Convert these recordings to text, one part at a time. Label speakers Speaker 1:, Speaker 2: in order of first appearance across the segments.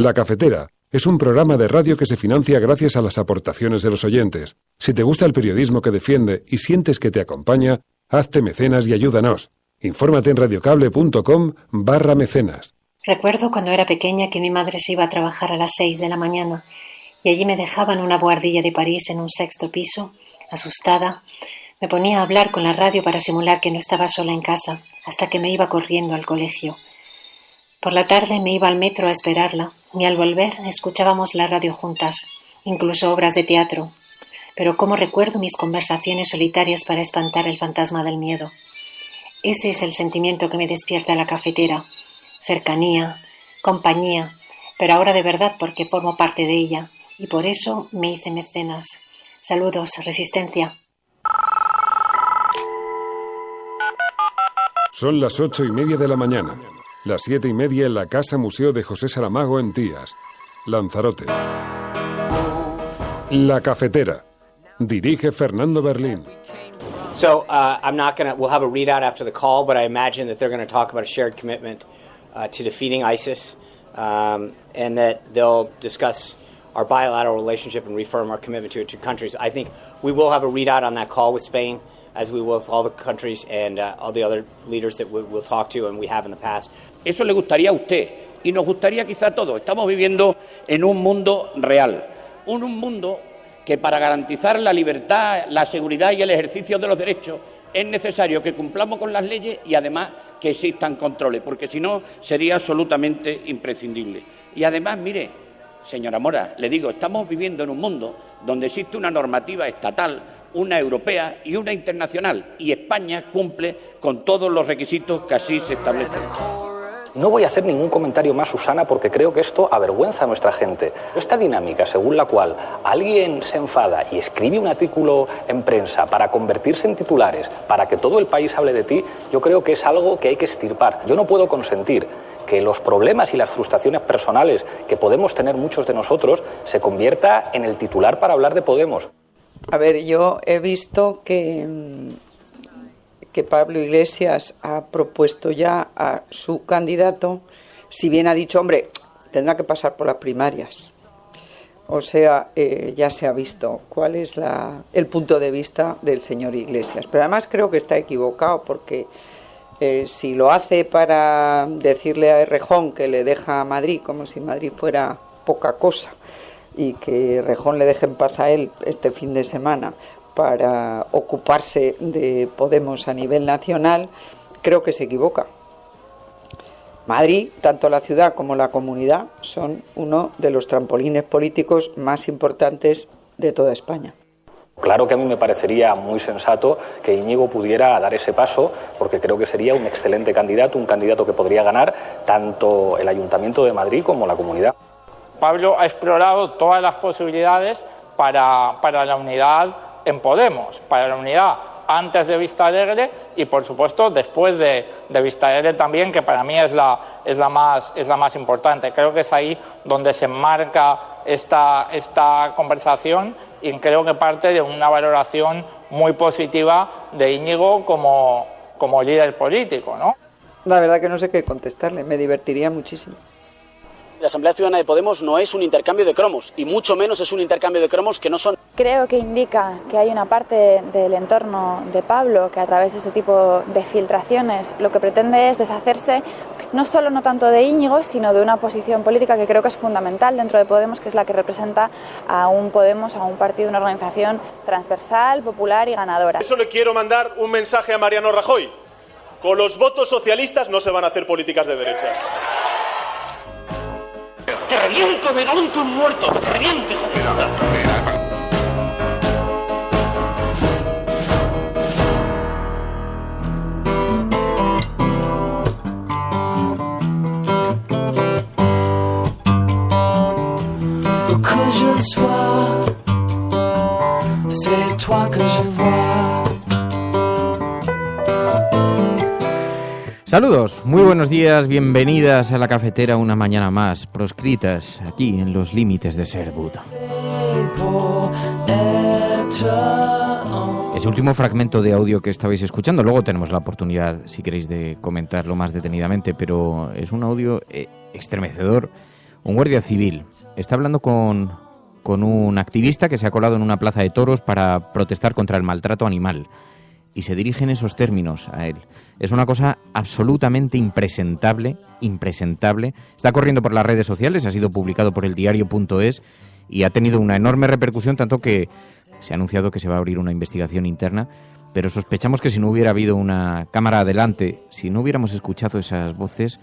Speaker 1: La Cafetera es un programa de radio que se financia gracias a las aportaciones de los oyentes. Si te gusta el periodismo que defiende y sientes que te acompaña, hazte mecenas y ayúdanos. Infórmate en radiocable.com/mecenas.
Speaker 2: Recuerdo cuando era pequeña que mi madre se iba a trabajar a las 6 de la mañana y allí me dejaba en una buhardilla de París en un 6º piso, asustada. Me ponía a hablar con la radio para simular que no estaba sola en casa, hasta que me iba corriendo al colegio. Por la tarde me iba al metro a esperarla y al volver escuchábamos la radio juntas, incluso obras de teatro. Pero cómo recuerdo mis conversaciones solitarias para espantar el fantasma del miedo. Ese es el sentimiento que me despierta la cafetera. Cercanía, compañía, pero ahora de verdad porque formo parte de ella y por eso me hice mecenas. Saludos, Resistencia.
Speaker 1: Son las 8:30 de la mañana. Las 7:30 en la Casa Museo de José Saramago en Tías, Lanzarote. La Cafetera. Dirige Fernando Berlín.
Speaker 3: So we'll have a readout after the call, but I imagine that they're going to talk about a shared commitment to defeating ISIS, and that they'll discuss our bilateral relationship and reaffirm our commitment to it to countries. I think we will have a readout on that call with Spain, as we will with all the countries and all the other leaders that we'll talk to and we have in the past.
Speaker 4: Eso le gustaría a usted y nos gustaría quizá a todos. Estamos viviendo en un mundo real, un mundo que para garantizar la libertad, la seguridad y el ejercicio de los derechos es necesario que cumplamos con las leyes y además que existan controles, porque si no sería absolutamente imprescindible. Y además, mire, señora Mora, le digo, estamos viviendo en un mundo donde existe una normativa estatal, una europea y una internacional, y España cumple con todos los requisitos que así se establecen.
Speaker 5: No voy a hacer ningún comentario más, Susana, porque creo que esto avergüenza a nuestra gente. Esta dinámica según la cual alguien se enfada y escribe un artículo en prensa para convertirse en titulares, para que todo el país hable de ti, yo creo que es algo que hay que extirpar. Yo no puedo consentir que los problemas y las frustraciones personales que podemos tener muchos de nosotros se convierta en el titular para hablar de Podemos.
Speaker 6: A ver, yo he visto que Pablo Iglesias ha propueto ya a su candidato, si bien ha dicho, hombre, tendrá que pasar por las primarias. O sea, ya se ha visto cuál es el punto de vista del señor Iglesias. Pero además creo que está equivocado porque si lo hace para decirle a Errejón que le deja a Madrid, como si Madrid fuera poca cosa, y que Errejón le deje en paz a él este fin de semana para ocuparse de Podemos a nivel nacional, creo que se equivoca. Madrid, tanto la ciudad como la comunidad, son uno de los trampolines políticos más importantes de toda España.
Speaker 5: Claro que a mí me parecería muy sensato que Íñigo pudiera dar ese paso, porque creo que sería un excelente candidato, un candidato que podría ganar tanto el Ayuntamiento de Madrid como la comunidad.
Speaker 7: Pablo ha explorado todas las posibilidades para la unidad en Podemos, para la unidad antes de Vistalegre y por supuesto después de Vistalegre también, que para mí es la más importante. Creo que es ahí donde se enmarca esta conversación y creo que parte de una valoración muy positiva de Íñigo como líder político, ¿no?
Speaker 6: La verdad que no sé qué contestarle, me divertiría muchísimo.
Speaker 8: La Asamblea Ciudadana de Podemos no es un intercambio de cromos, y mucho menos es un intercambio de cromos que no son.
Speaker 9: Creo que indica que hay una parte del entorno de Pablo que a través de este tipo de filtraciones lo que pretende es deshacerse no tanto de Íñigo, sino de una posición política que creo que es fundamental dentro de Podemos, que es la que representa a un Podemos, a un partido, una organización transversal, popular y ganadora.
Speaker 10: Eso le quiero mandar un mensaje a Mariano Rajoy. Con los votos socialistas no se van a hacer políticas de derechas.
Speaker 11: ¡Que reviente, me cago en tus muertos! ¡Que reviente,
Speaker 12: Saludos, muy buenos días, bienvenidas a La Cafetera una mañana más, proscritas aquí en los límites de Sherwood. Ese último fragmento de audio que estabais escuchando, luego tenemos la oportunidad, si queréis, de comentarlo más detenidamente, pero es un audio estremecedor, Un guardia civil está hablando con un activista que se ha colado en una plaza de toros para protestar contra el maltrato animal. Y se dirige en esos términos a él. Es una cosa absolutamente impresentable. Está corriendo por las redes sociales, ha sido publicado por el diario.es y ha tenido una enorme repercusión, tanto que se ha anunciado que se va a abrir una investigación interna, pero sospechamos que si no hubiera habido una cámara adelante, si no hubiéramos escuchado esas voces,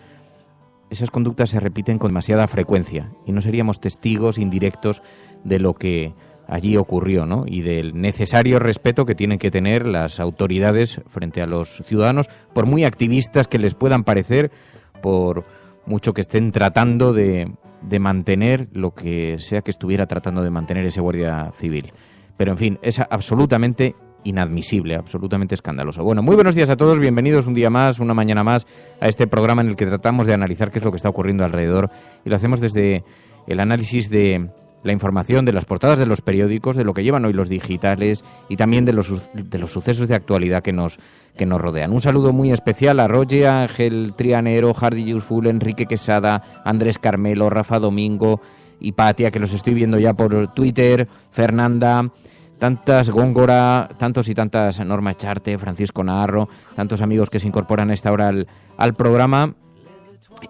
Speaker 12: esas conductas se repiten con demasiada frecuencia y no seríamos testigos indirectos de lo que allí ocurrió, ¿no? Y del necesario respeto que tienen que tener las autoridades frente a los ciudadanos, por muy activistas que les puedan parecer, por mucho que estén tratando de mantener lo que sea que estuviera tratando de mantener ese guardia civil. Pero, en fin, es absolutamente inadmisible, absolutamente escandaloso. Bueno, muy buenos días a todos, bienvenidos un día más, una mañana más, a este programa en el que tratamos de analizar qué es lo que está ocurriendo alrededor, y lo hacemos desde el análisis de la información, de las portadas de los periódicos, de lo que llevan hoy los digitales y también de los sucesos de actualidad que nos rodean. Un saludo muy especial a Roger, Ángel Trianero, Hardy Usful, Enrique Quesada, Andrés Carmelo, Rafa Domingo y Patia, que los estoy viendo ya por Twitter, Fernanda, tantas Góngora, tantos y tantas Norma Echarte, Francisco Naharro, tantos amigos que se incorporan a esta hora al programa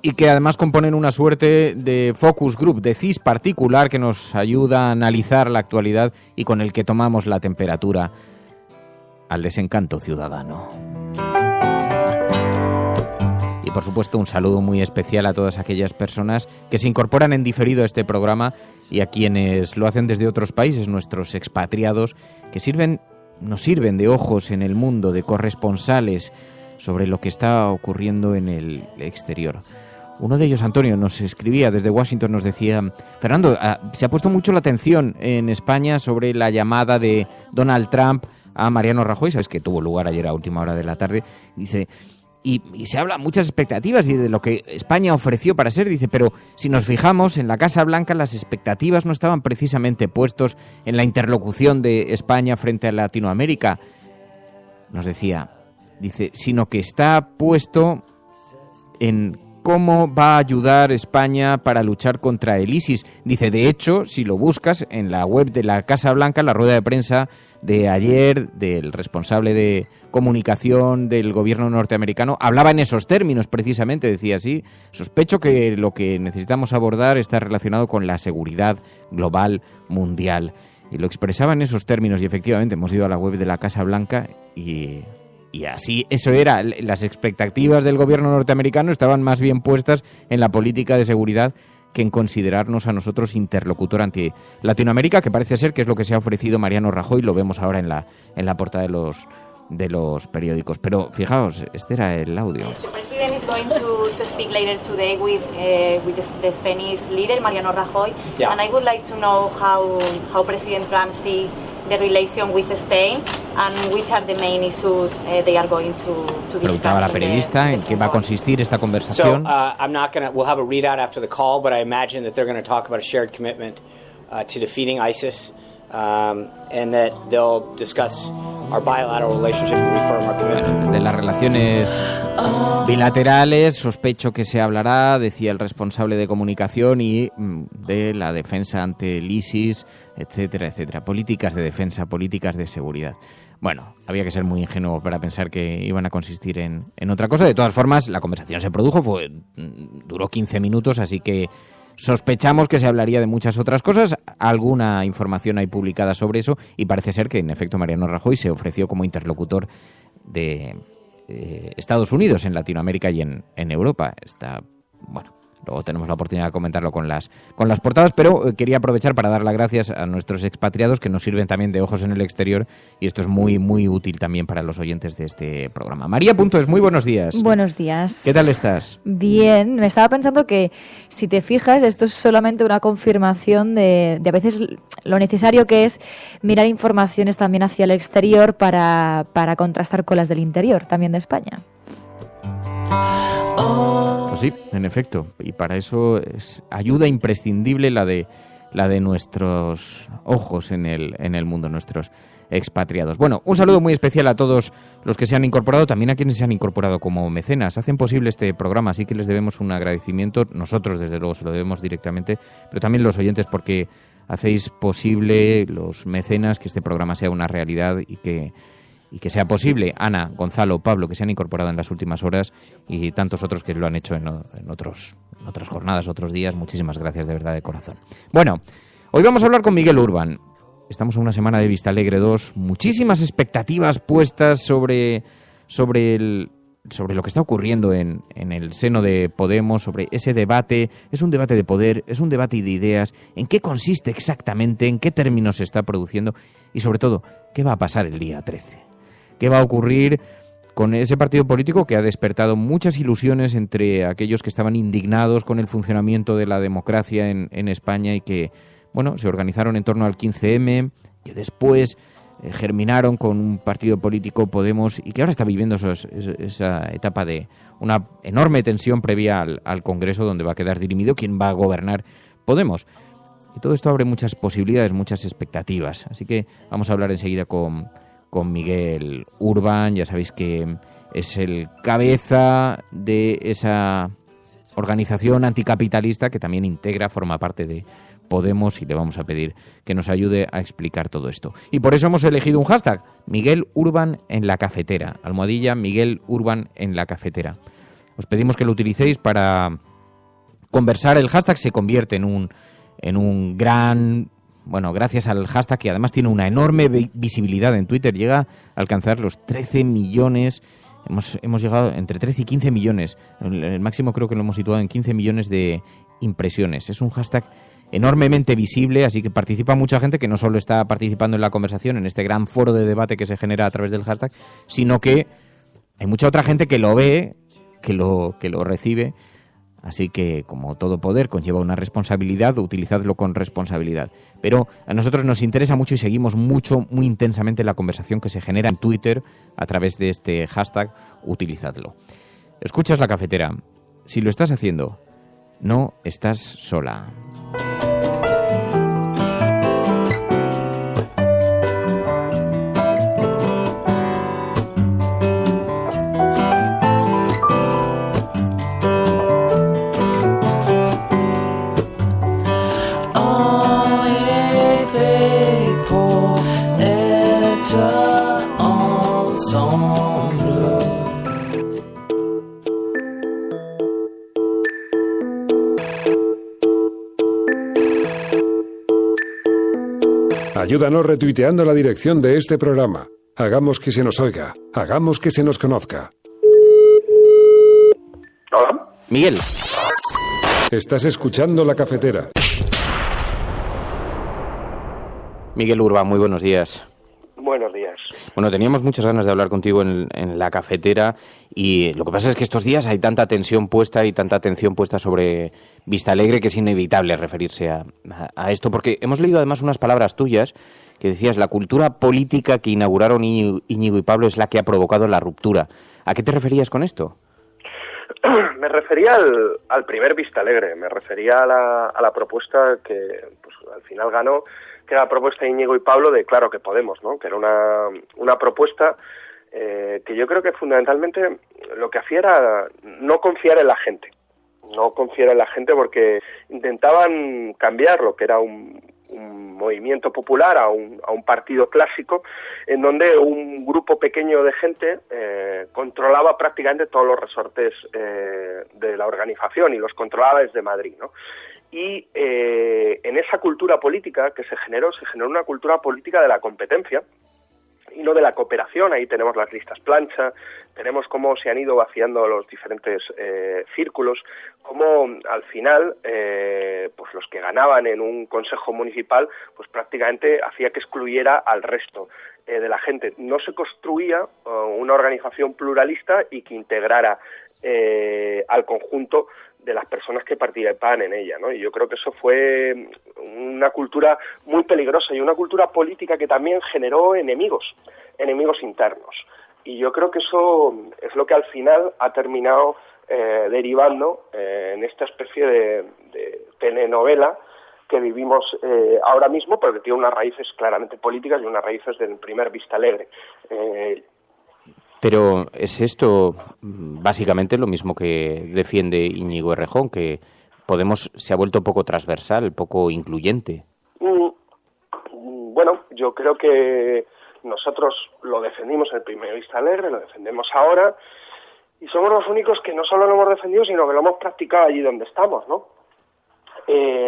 Speaker 12: y que además componen una suerte de focus group, de CIS particular que nos ayuda a analizar la actualidad y con el que tomamos la temperatura al desencanto ciudadano. Y por supuesto un saludo muy especial a todas aquellas personas que se incorporan en diferido a este programa y a quienes lo hacen desde otros países, nuestros expatriados, que nos sirven de ojos en el mundo, de corresponsales sobre lo que está ocurriendo en el exterior. Uno de ellos, Antonio, nos escribía desde Washington, nos decía: Fernando, se ha puesto mucho la atención en España sobre la llamada de Donald Trump a Mariano Rajoy, sabes que tuvo lugar ayer a última hora de la tarde, dice, y se habla muchas expectativas y de lo que España ofreció para ser, dice, pero si nos fijamos en la Casa Blanca, las expectativas no estaban precisamente puestos en la interlocución de España frente a Latinoamérica, nos decía. Dice, sino que está puesto en cómo va a ayudar España para luchar contra el ISIS. Dice, de hecho, si lo buscas en la web de la Casa Blanca, la rueda de prensa de ayer del responsable de comunicación del gobierno norteamericano, hablaba en esos términos precisamente, decía así, sospecho que lo que necesitamos abordar está relacionado con la seguridad global mundial. Y lo expresaba en esos términos y efectivamente hemos ido a la web de la Casa Blanca y así, eso era, las expectativas del gobierno norteamericano estaban más bien puestas en la política de seguridad que en considerarnos a nosotros interlocutor ante Latinoamérica, que parece ser que es lo que se ha ofrecido Mariano Rajoy, lo vemos ahora en la portada de los periódicos. Pero fijaos, este era el audio.
Speaker 13: The president is going to speak later today with the Spanish leader Mariano Rajoy, yeah. And I would like to know how President Trump sees the relation with Spain and which are the main issues they are going to discuss.
Speaker 12: Preguntaba la periodista en qué va a consistir esta conversación.
Speaker 3: So, we'll have a readout after the call, but I imagine that they're going to talk about a shared commitment to defeating ISIS, and that they'll discuss our bilateral relationship and reaffirm our commitment.
Speaker 12: De las relaciones bilaterales, sospecho que se hablará, decía el responsable de comunicación, y de la defensa ante el ISIS, etcétera, etcétera. Políticas de defensa, políticas de seguridad. Bueno, había que ser muy ingenuo para pensar que iban a consistir en otra cosa. De todas formas, la conversación se produjo, duró 15 minutos, así que sospechamos que se hablaría de muchas otras cosas. Alguna información hay publicada sobre eso y parece ser que, en efecto, Mariano Rajoy se ofreció como interlocutor de Estados Unidos en Latinoamérica y en Europa. Luego tenemos la oportunidad de comentarlo con las portadas, pero quería aprovechar para dar las gracias a nuestros expatriados que nos sirven también de ojos en el exterior, y esto es muy, muy útil también para los oyentes de este programa. María Puntos, muy buenos días.
Speaker 14: Buenos días.
Speaker 12: ¿Qué tal estás?
Speaker 14: Bien, me estaba pensando que, si te fijas, esto es solamente una confirmación de a veces lo necesario que es mirar informaciones también hacia el exterior para contrastar con las del interior, también de España.
Speaker 12: Pues sí, en efecto, y para eso es ayuda imprescindible la de la de nuestros ojos en el mundo, nuestros expatriados. Bueno, un saludo muy especial a todos los que se han incorporado, también a quienes se han incorporado como mecenas. Hacen posible este programa, así que les debemos un agradecimiento. Nosotros, desde luego, se lo debemos directamente, pero también los oyentes, porque hacéis posible, los mecenas, que este programa sea una realidad y que sea posible. Ana, Gonzalo, Pablo, que se han incorporado en las últimas horas, y tantos otros que lo han hecho en otras jornadas, otros días. Muchísimas gracias, de verdad, de corazón. Bueno, hoy vamos a hablar con Miguel Urbán. Estamos en una semana de Vistalegre 2, muchísimas expectativas puestas sobre lo que está ocurriendo en el seno de Podemos, sobre ese debate. Es un debate de poder, es un debate de ideas, en qué consiste exactamente, en qué términos se está produciendo y, sobre todo, qué va a pasar el día 13. ¿Qué va a ocurrir con ese partido político que ha despertado muchas ilusiones entre aquellos que estaban indignados con el funcionamiento de la democracia en España y que, bueno, se organizaron en torno al 15M, que después germinaron con un partido político, Podemos, y que ahora está viviendo esa etapa de una enorme tensión previa al Congreso, donde va a quedar dirimido quién va a gobernar Podemos? Y todo esto abre muchas posibilidades, muchas expectativas. Así que vamos a hablar enseguida con Miguel Urbán. Ya sabéis que es el cabeza de esa organización anticapitalista que también forma parte de Podemos, y le vamos a pedir que nos ayude a explicar todo esto. Y por eso hemos elegido un hashtag, Miguel Urbán en la cafetera, @ Miguel Urbán en la cafetera. Os pedimos que lo utilicéis para conversar. El hashtag se convierte en un gran... Bueno, gracias al hashtag, que además tiene una enorme visibilidad en Twitter, llega a alcanzar los 13 millones. Hemos llegado entre 13 y 15 millones. El máximo creo que lo hemos situado en 15 millones de impresiones. Es un hashtag enormemente visible, así que participa mucha gente que no solo está participando en la conversación, en este gran foro de debate que se genera a través del hashtag, sino que hay mucha otra gente que lo ve, que lo recibe. Así que, como todo poder conlleva una responsabilidad, utilizadlo con responsabilidad. Pero a nosotros nos interesa mucho y seguimos muy intensamente la conversación que se genera en Twitter a través de este hashtag, utilizadlo. Escuchas La Cafetera. Si lo estás haciendo, no estás sola.
Speaker 1: Ayúdanos retuiteando la dirección de este programa. Hagamos que se nos oiga. Hagamos que se nos conozca.
Speaker 15: ¿Hola?
Speaker 12: Miguel.
Speaker 1: Estás escuchando La Cafetera.
Speaker 12: Miguel Urbán, muy buenos días.
Speaker 15: Buenos días.
Speaker 12: Bueno, teníamos muchas ganas de hablar contigo en La Cafetera, y lo que pasa es que estos días hay tanta tensión puesta y tanta atención puesta sobre Vistalegre que es inevitable referirse a esto, porque hemos leído además unas palabras tuyas que decías: la cultura política que inauguraron Íñigo y Pablo es la que ha provocado la ruptura. ¿A qué te referías con esto?
Speaker 15: Me refería al primer Vistalegre, me refería a la propuesta que pues, al final ganó, que era la propuesta de Íñigo y Pablo de Claro que Podemos, ¿no? Que era una propuesta que yo creo que fundamentalmente lo que hacía era no confiar en la gente. No confiar en la gente, porque intentaban cambiar lo que era un movimiento popular a un partido clásico, en donde un grupo pequeño de gente controlaba prácticamente todos los resortes de la organización, y los controlaba desde Madrid, ¿no? Y en esa cultura política que se generó una cultura política de la competencia y no de la cooperación. Ahí tenemos las listas plancha, tenemos cómo se han ido vaciando los diferentes círculos, cómo al final pues los que ganaban en un consejo municipal pues prácticamente hacía que excluyera al resto de la gente. No se construía una organización pluralista y que integrara al conjunto de las personas que participaban en ella, ¿no? Y yo creo que eso fue una cultura muy peligrosa y una cultura política que también generó enemigos internos. Y yo creo que eso es lo que al final ha terminado derivando en esta especie de telenovela que vivimos ahora mismo, pero que tiene unas raíces claramente políticas y unas raíces del primer Vistalegre.
Speaker 12: Pero ¿es esto básicamente lo mismo que defiende Íñigo Errejón, que Podemos se ha vuelto poco transversal, poco incluyente?
Speaker 15: Bueno, yo creo que nosotros lo defendimos en el primer Vistalegre, lo defendemos ahora, y somos los únicos que no solo lo hemos defendido, sino que lo hemos practicado allí donde estamos, ¿no?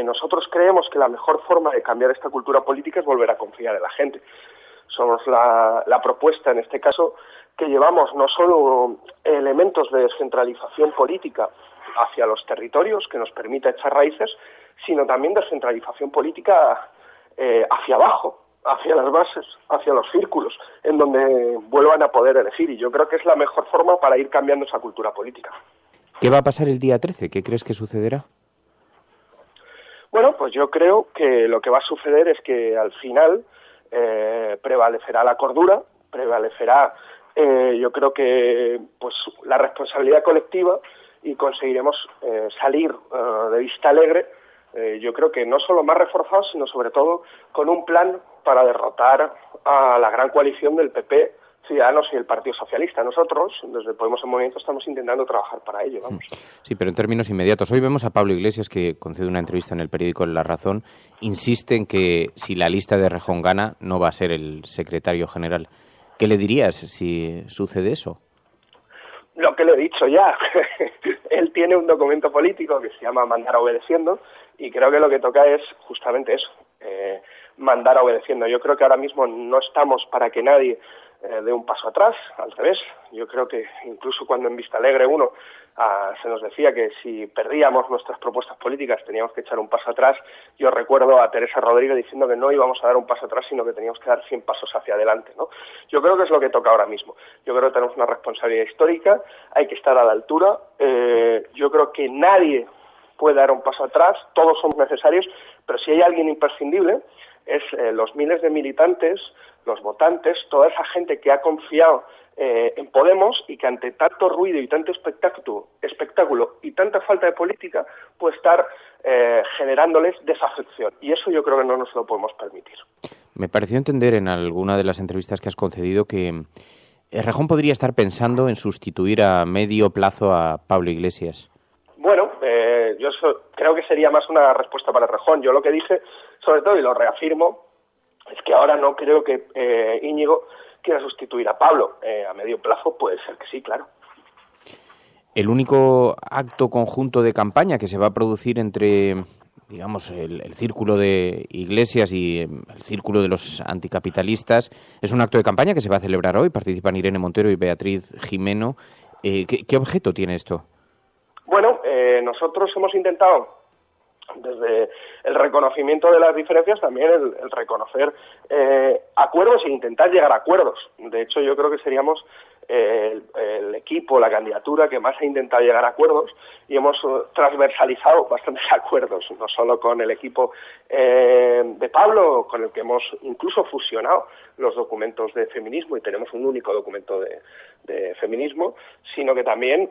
Speaker 15: Nosotros creemos que la mejor forma de cambiar esta cultura política es volver a confiar en la gente. Somos la propuesta, en este caso, que llevamos no solo elementos de descentralización política hacia los territorios, que nos permita echar raíces, sino también descentralización política hacia abajo, hacia las bases, hacia los círculos, en donde vuelvan a poder elegir. Y yo creo que es la mejor forma para ir cambiando esa cultura política.
Speaker 12: ¿Qué va a pasar el día 13? ¿Qué crees que sucederá?
Speaker 15: Bueno, pues yo creo que lo que va a suceder es que al final prevalecerá la cordura, prevalecerá yo creo que pues la responsabilidad colectiva y conseguiremos salir de Vistalegre, yo creo que no solo más reforzados, sino sobre todo con un plan para derrotar a la gran coalición del PP, Ciudadanos y el Partido Socialista. Nosotros, desde Podemos en Movimiento, estamos intentando trabajar para ello, vamos.
Speaker 12: Sí, pero en términos inmediatos. Hoy vemos a Pablo Iglesias, que concede una entrevista en el periódico La Razón, insiste en que si la lista de Errejón gana, no va a ser el secretario general. ¿Qué le dirías si sucede eso?
Speaker 15: Lo que le he dicho ya. Él tiene un documento político que se llama Mandar Obedeciendo, y creo que lo que toca es justamente eso, mandar obedeciendo. Yo creo que ahora mismo no estamos para que nadie dé un paso atrás, al revés. Yo creo que incluso cuando en Vistalegre 1 se nos decía que si perdíamos nuestras propuestas políticas teníamos que echar un paso atrás, yo recuerdo a Teresa Rodríguez diciendo que no íbamos a dar un paso atrás, sino que teníamos que dar 100 pasos hacia adelante, ¿no? Yo creo que es lo que toca ahora mismo. Yo creo que tenemos una responsabilidad histórica, hay que estar a la altura. Yo creo que nadie puede dar un paso atrás, todos somos necesarios, pero si hay alguien imprescindible es los miles de militantes, los votantes, toda esa gente que ha confiado en Podemos y que ante tanto ruido y tanto espectáculo y tanta falta de política puede estar generándoles desafección. Y eso yo creo que no nos lo podemos permitir.
Speaker 12: Me pareció entender en alguna de las entrevistas que has concedido que Errejón podría estar pensando en sustituir a medio plazo a Pablo Iglesias.
Speaker 15: Bueno, yo creo que sería más una respuesta para Errejón. Yo lo que dije, sobre todo, y lo reafirmo, es que ahora no creo que Íñigo quiera sustituir a Pablo. A medio plazo puede ser que sí, claro.
Speaker 12: El único acto conjunto de campaña que se va a producir entre, digamos, el círculo de Iglesias y el círculo de los anticapitalistas es un acto de campaña que se va a celebrar hoy. Participan Irene Montero y Beatriz Jimeno. ¿Qué objeto tiene esto?
Speaker 15: Bueno, nosotros hemos intentado, desde el reconocimiento de las diferencias, también el reconocer acuerdos e intentar llegar a acuerdos. De hecho, yo creo que seríamos el equipo, la candidatura que más ha intentado llegar a acuerdos, y hemos transversalizado bastantes acuerdos, no solo con el equipo de Pablo, con el que hemos incluso fusionado los documentos de feminismo y tenemos un único documento de feminismo, sino que también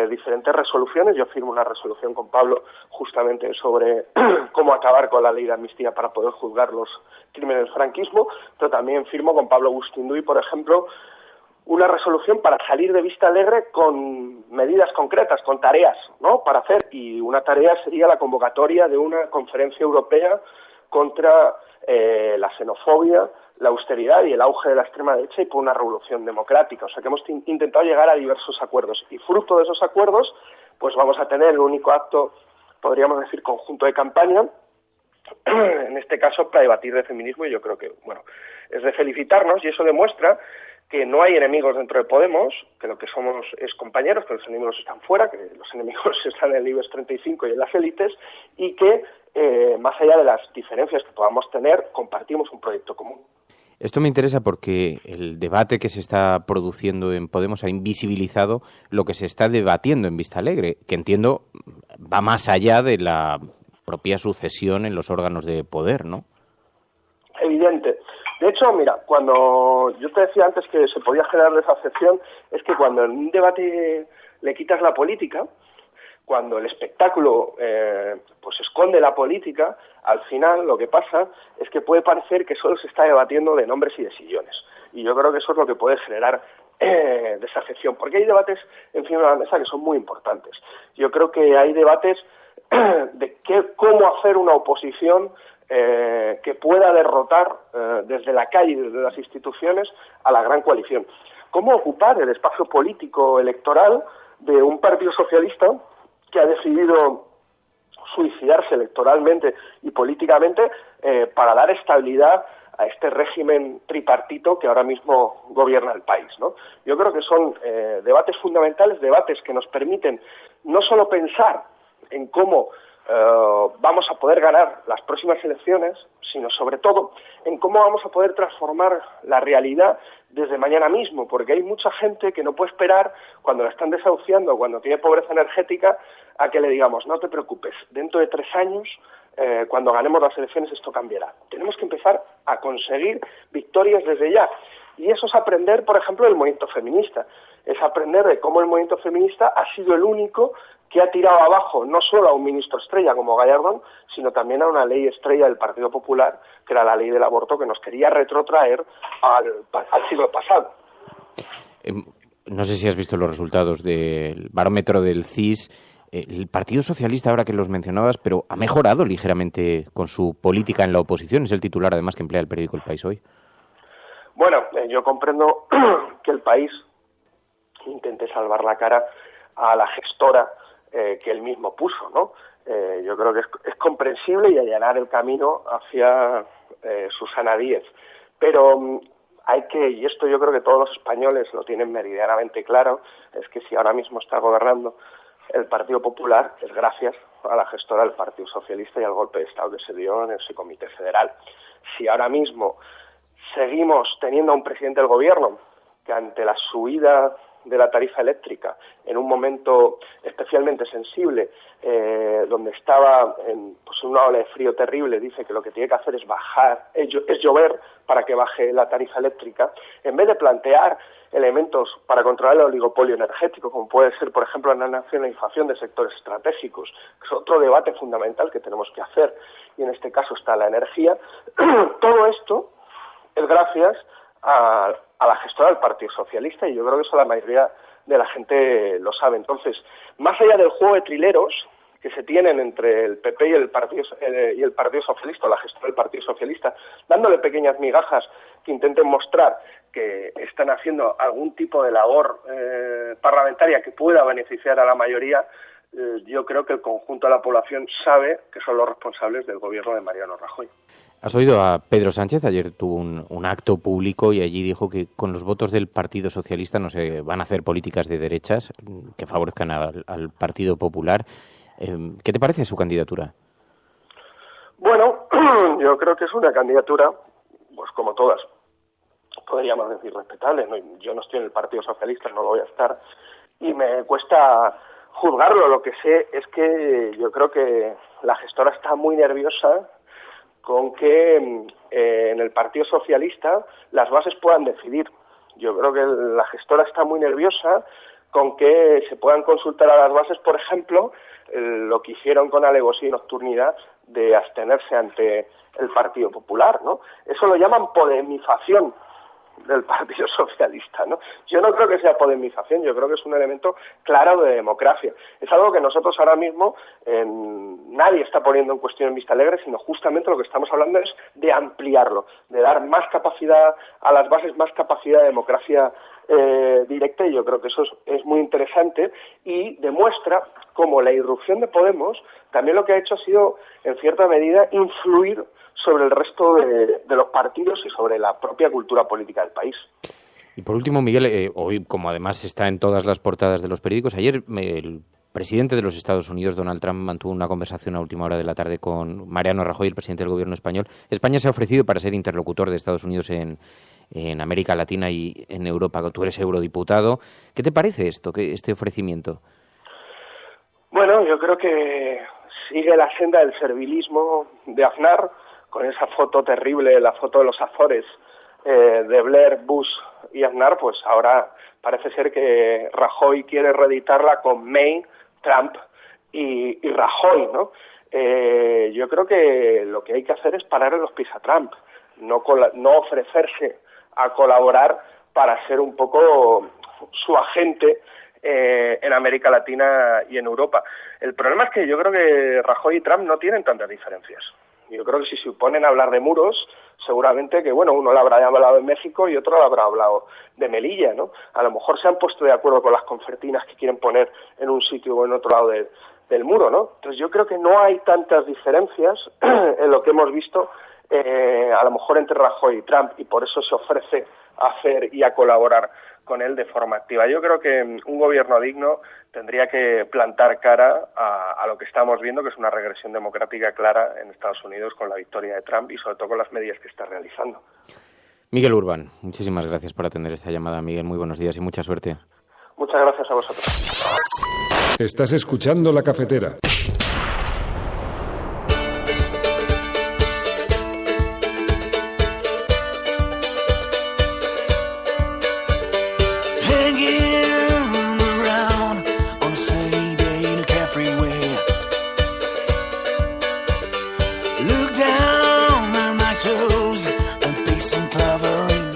Speaker 15: diferentes resoluciones. Yo firmo una resolución con Pablo justamente sobre cómo acabar con la ley de amnistía para poder juzgar los crímenes del franquismo, pero también firmo con Pablo Bustinduy, por ejemplo, una resolución para salir de Vistalegre con medidas concretas, con tareas, ¿no?, para hacer. Y una tarea sería la convocatoria de una conferencia europea contra la xenofobia, la austeridad y el auge de la extrema derecha, y por una revolución democrática. O sea que hemos intentado llegar a diversos acuerdos, y fruto de esos acuerdos pues vamos a tener el único acto, podríamos decir, conjunto de campaña, en este caso para debatir de feminismo, y yo creo que, bueno, es de felicitarnos, y eso demuestra que no hay enemigos dentro de Podemos, que lo que somos es compañeros, que los enemigos están fuera, que los enemigos están en el IBEX 35 y en las élites, y que más allá de las diferencias que podamos tener, compartimos un proyecto común.
Speaker 12: Esto me interesa porque el debate que se está produciendo en Podemos ha invisibilizado lo que se está debatiendo en Vistalegre, que entiendo va más allá de la propia sucesión en los órganos de poder, ¿no?
Speaker 15: Evidente. De hecho, mira, cuando yo te decía antes que se podía generar desafección, es que cuando en un debate le quitas la política, cuando el espectáculo pues es esconde la política, al final lo que pasa es que puede parecer que solo se está debatiendo de nombres y de sillones. Y yo creo que eso es lo que puede generar desafección, porque hay debates encima de la mesa que son muy importantes. Yo creo que hay debates de cómo hacer una oposición que pueda derrotar desde la calle y desde las instituciones a la gran coalición. Cómo ocupar el espacio político electoral de un partido socialista que ha decidido suicidarse electoralmente y políticamente para dar estabilidad a este régimen tripartito que ahora mismo gobierna el país, ¿no? Yo creo que son debates fundamentales, debates que nos permiten no solo pensar en cómo vamos a poder ganar las próximas elecciones, sino sobre todo en cómo vamos a poder transformar la realidad desde mañana mismo, porque hay mucha gente que no puede esperar cuando la están desahuciando, cuando tiene pobreza energética, a que le digamos, no te preocupes, dentro de 3 años, cuando ganemos las elecciones, esto cambiará. Tenemos que empezar a conseguir victorias desde ya. Y eso es aprender, por ejemplo, del movimiento feminista. Es aprender de cómo el movimiento feminista ha sido el único que ha tirado abajo no solo a un ministro estrella como Gallardón, sino también a una ley estrella del Partido Popular, que era la ley del aborto, que nos quería retrotraer al siglo pasado.
Speaker 12: No sé si has visto los resultados del barómetro del CIS. El Partido Socialista, ahora que los mencionabas, pero ha mejorado ligeramente con su política en la oposición. Es el titular, además, que emplea el periódico El País hoy.
Speaker 15: Bueno, yo comprendo que El País intente salvar la cara a la gestora que él mismo puso, ¿no? Yo creo que es comprensible y allanar el camino hacia Susana Díez. Pero hay que, y esto yo creo que todos los españoles lo tienen meridianamente claro, es que si ahora mismo está gobernando el Partido Popular es gracias a la gestora del Partido Socialista y al golpe de Estado que se dio en ese Comité Federal. Si ahora mismo seguimos teniendo a un presidente del Gobierno que ante la subida de la tarifa eléctrica en un momento especialmente sensible, donde estaba en una ola de frío terrible, dice que lo que tiene que hacer es llover para que baje la tarifa eléctrica, en vez de plantear elementos para controlar el oligopolio energético, como puede ser, por ejemplo, la nacionalización de sectores estratégicos, que es otro debate fundamental que tenemos que hacer, y en este caso está la energía. Todo esto es gracias a la gestora del Partido Socialista, y yo creo que eso la mayoría de la gente lo sabe. Entonces, más allá del juego de trileros que se tienen entre el PP y el Partido Socialista, o la gestora del Partido Socialista, dándole pequeñas migajas que intenten mostrar que están haciendo algún tipo de labor parlamentaria que pueda beneficiar a la mayoría, yo creo que el conjunto de la población sabe que son los responsables del gobierno de Mariano Rajoy.
Speaker 12: ¿Has oído a Pedro Sánchez? Ayer tuvo un acto público y allí dijo que con los votos del Partido Socialista no se van a hacer políticas de derechas que favorezcan al Partido Popular. ¿Qué te parece su candidatura?
Speaker 15: Bueno, yo creo que es una candidatura, pues como todas, podríamos decir respetable. ¿No? Yo no estoy en el Partido Socialista, no lo voy a estar, y me cuesta juzgarlo. Lo que sé es que yo creo que la gestora está muy nerviosa con que en el Partido Socialista las bases puedan decidir. Yo creo que la gestora está muy nerviosa con que se puedan consultar a las bases, por ejemplo, lo que hicieron con alevosía y nocturnidad de abstenerse ante el Partido Popular, ¿no? Eso lo llaman podemización del Partido Socialista, ¿no? Yo no creo que sea podemización, yo creo que es un elemento claro de democracia. Es algo que nosotros ahora mismo nadie está poniendo en cuestión en Vista Alegre, sino justamente lo que estamos hablando es de ampliarlo, de dar más capacidad a las bases, más capacidad de democracia directa, y yo creo que eso es muy interesante y demuestra cómo la irrupción de Podemos también lo que ha hecho ha sido, en cierta medida, influir sobre el resto de los partidos y sobre la propia cultura política del país.
Speaker 12: Y por último, Miguel, hoy, como además está en todas las portadas de los periódicos, ayer el presidente de los Estados Unidos, Donald Trump, mantuvo una conversación a última hora de la tarde con Mariano Rajoy, el presidente del gobierno español. España se ha ofrecido para ser interlocutor de Estados Unidos en América Latina y en Europa. Tú eres eurodiputado. ¿Qué te parece este ofrecimiento?
Speaker 15: Bueno, yo creo que sigue la senda del servilismo de Aznar, con esa foto terrible, la foto de los Azores, de Blair, Bush y Aznar. Pues ahora parece ser que Rajoy quiere reeditarla con May, Trump y Rajoy, ¿no? yo creo que lo que hay que hacer es parar en los pies a Trump, no ofrecerse a colaborar para ser un poco su agente en América Latina y en Europa. El problema es que yo creo que Rajoy y Trump no tienen tantas diferencias. Yo creo que si se ponen a hablar de muros, seguramente que, bueno, uno le habrá hablado de México y otro le habrá hablado de Melilla, ¿no? A lo mejor se han puesto de acuerdo con las concertinas que quieren poner en un sitio o en otro lado del muro, ¿no? Entonces yo creo que no hay tantas diferencias en lo que hemos visto, a lo mejor entre Rajoy y Trump, y por eso se ofrece a hacer y a colaborar con él de forma activa. Yo creo que un gobierno digno tendría que plantar cara a lo que estamos viendo, que es una regresión democrática clara en Estados Unidos con la victoria de Trump y sobre todo con las medidas que está realizando.
Speaker 12: Miguel Urbán, muchísimas gracias por atender esta llamada. Miguel, muy buenos días y mucha suerte.
Speaker 15: Muchas gracias a vosotros.
Speaker 1: Estás escuchando La Cafetera.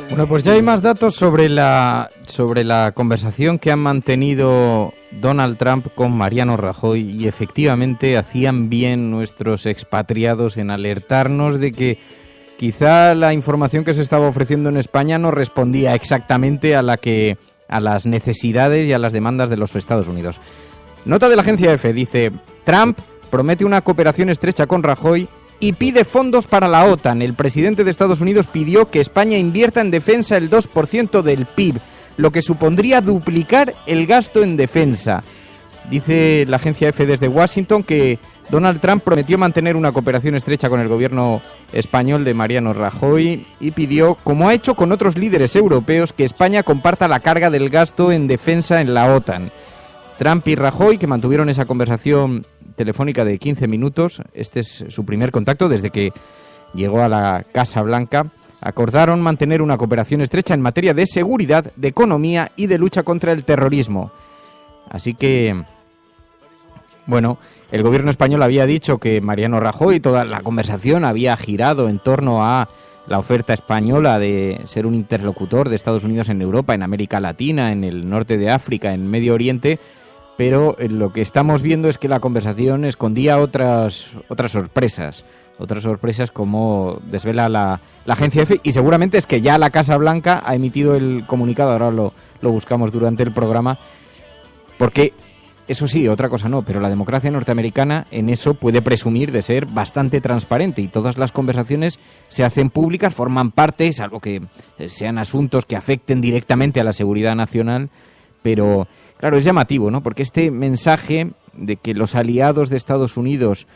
Speaker 12: Bueno, pues ya hay más datos sobre la conversación que han mantenido Donald Trump con Mariano Rajoy, y efectivamente hacían bien nuestros expatriados en alertarnos de que quizá la información que se estaba ofreciendo en España no respondía exactamente a las necesidades y a las demandas de los Estados Unidos. Nota de la agencia EFE dice: Trump promete una cooperación estrecha con Rajoy y pide fondos para la OTAN. El presidente de Estados Unidos pidió que España invierta en defensa el 2% del PIB, lo que supondría duplicar el gasto en defensa. Dice la agencia EFE desde Washington que Donald Trump prometió mantener una cooperación estrecha con el gobierno español de Mariano Rajoy y pidió, como ha hecho con otros líderes europeos, que España comparta la carga del gasto en defensa en la OTAN. Trump y Rajoy, que mantuvieron esa conversación telefónica de 15 minutos, este es su primer contacto desde que llegó a la Casa Blanca, acordaron mantener una cooperación estrecha en materia de seguridad, de economía y de lucha contra el terrorismo. Así que, bueno, el gobierno español había dicho que Mariano Rajoy, toda la conversación había girado en torno a la oferta española de ser un interlocutor de Estados Unidos en Europa, en América Latina, en el norte de África, en Medio Oriente, pero lo que estamos viendo es que la conversación escondía otras sorpresas como desvela la agencia EFE, y seguramente es que ya la Casa Blanca ha emitido el comunicado, ahora lo buscamos durante el programa, porque eso sí, otra cosa no, pero la democracia norteamericana en eso puede presumir de ser bastante transparente, y todas las conversaciones se hacen públicas, forman parte, salvo que sean asuntos que afecten directamente a la seguridad nacional, pero claro, es llamativo, ¿no? Porque este mensaje de que los aliados de Estados Unidos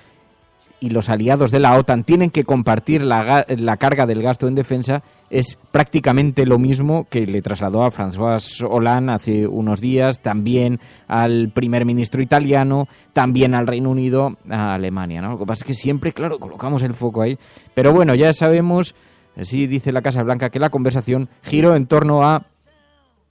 Speaker 12: y los aliados de la OTAN tienen que compartir la carga del gasto en defensa es prácticamente lo mismo que le trasladó a François Hollande hace unos días, también al primer ministro italiano, también al Reino Unido, a Alemania, ¿no? Lo que pasa es que siempre, claro, colocamos el foco ahí. Pero bueno, ya sabemos, así dice la Casa Blanca, que la conversación giró en torno a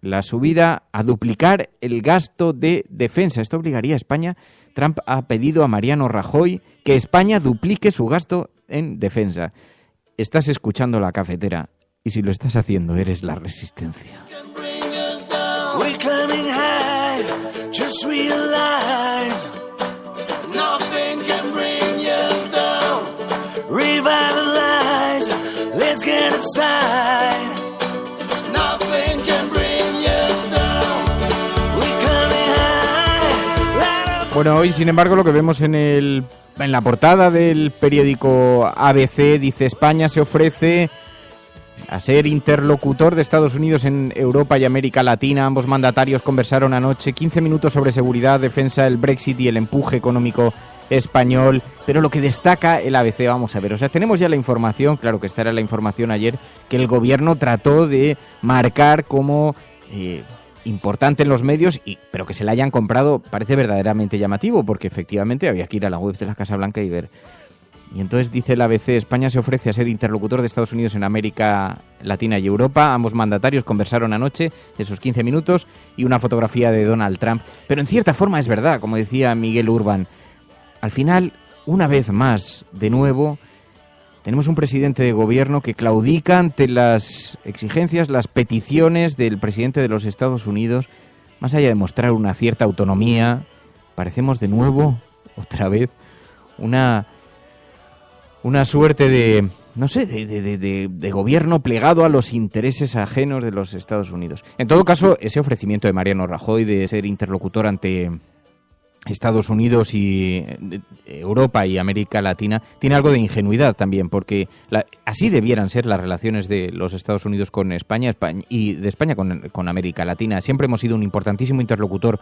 Speaker 12: la subida, a duplicar el gasto de defensa. Esto obligaría a España. Trump ha pedido a Mariano Rajoy que España duplique su gasto en defensa. Estás escuchando La Cafetera, y si lo estás haciendo, eres la resistencia. Bueno, hoy, sin embargo, lo que vemos en la portada del periódico ABC dice: España se ofrece a ser interlocutor de Estados Unidos en Europa y América Latina. Ambos mandatarios conversaron anoche 15 minutos sobre seguridad, defensa, el Brexit y el empuje económico español. Pero lo que destaca el ABC, vamos a ver, o sea, tenemos ya la información, claro que esta era la información ayer, que el gobierno trató de marcar como importante en los medios, pero que se la hayan comprado parece verdaderamente llamativo, porque efectivamente había que ir a la web de la Casa Blanca y ver. Y entonces dice el ABC: España se ofrece a ser interlocutor de Estados Unidos en América Latina y Europa. Ambos mandatarios conversaron anoche esos 15 minutos, y una fotografía de Donald Trump. Pero en cierta forma es verdad, como decía Miguel Urbán, al final una vez más, de nuevo, tenemos un presidente de gobierno que claudica ante las exigencias, las peticiones del presidente de los Estados Unidos. Más allá de mostrar una cierta autonomía, parecemos de nuevo, otra vez, una suerte de, no sé, de gobierno plegado a los intereses ajenos de los Estados Unidos. En todo caso, ese ofrecimiento de Mariano Rajoy de ser interlocutor ante Estados Unidos y Europa y América Latina tiene algo de ingenuidad también, porque así debieran ser las relaciones de los Estados Unidos con España y de España con América Latina. Siempre hemos sido un importantísimo interlocutor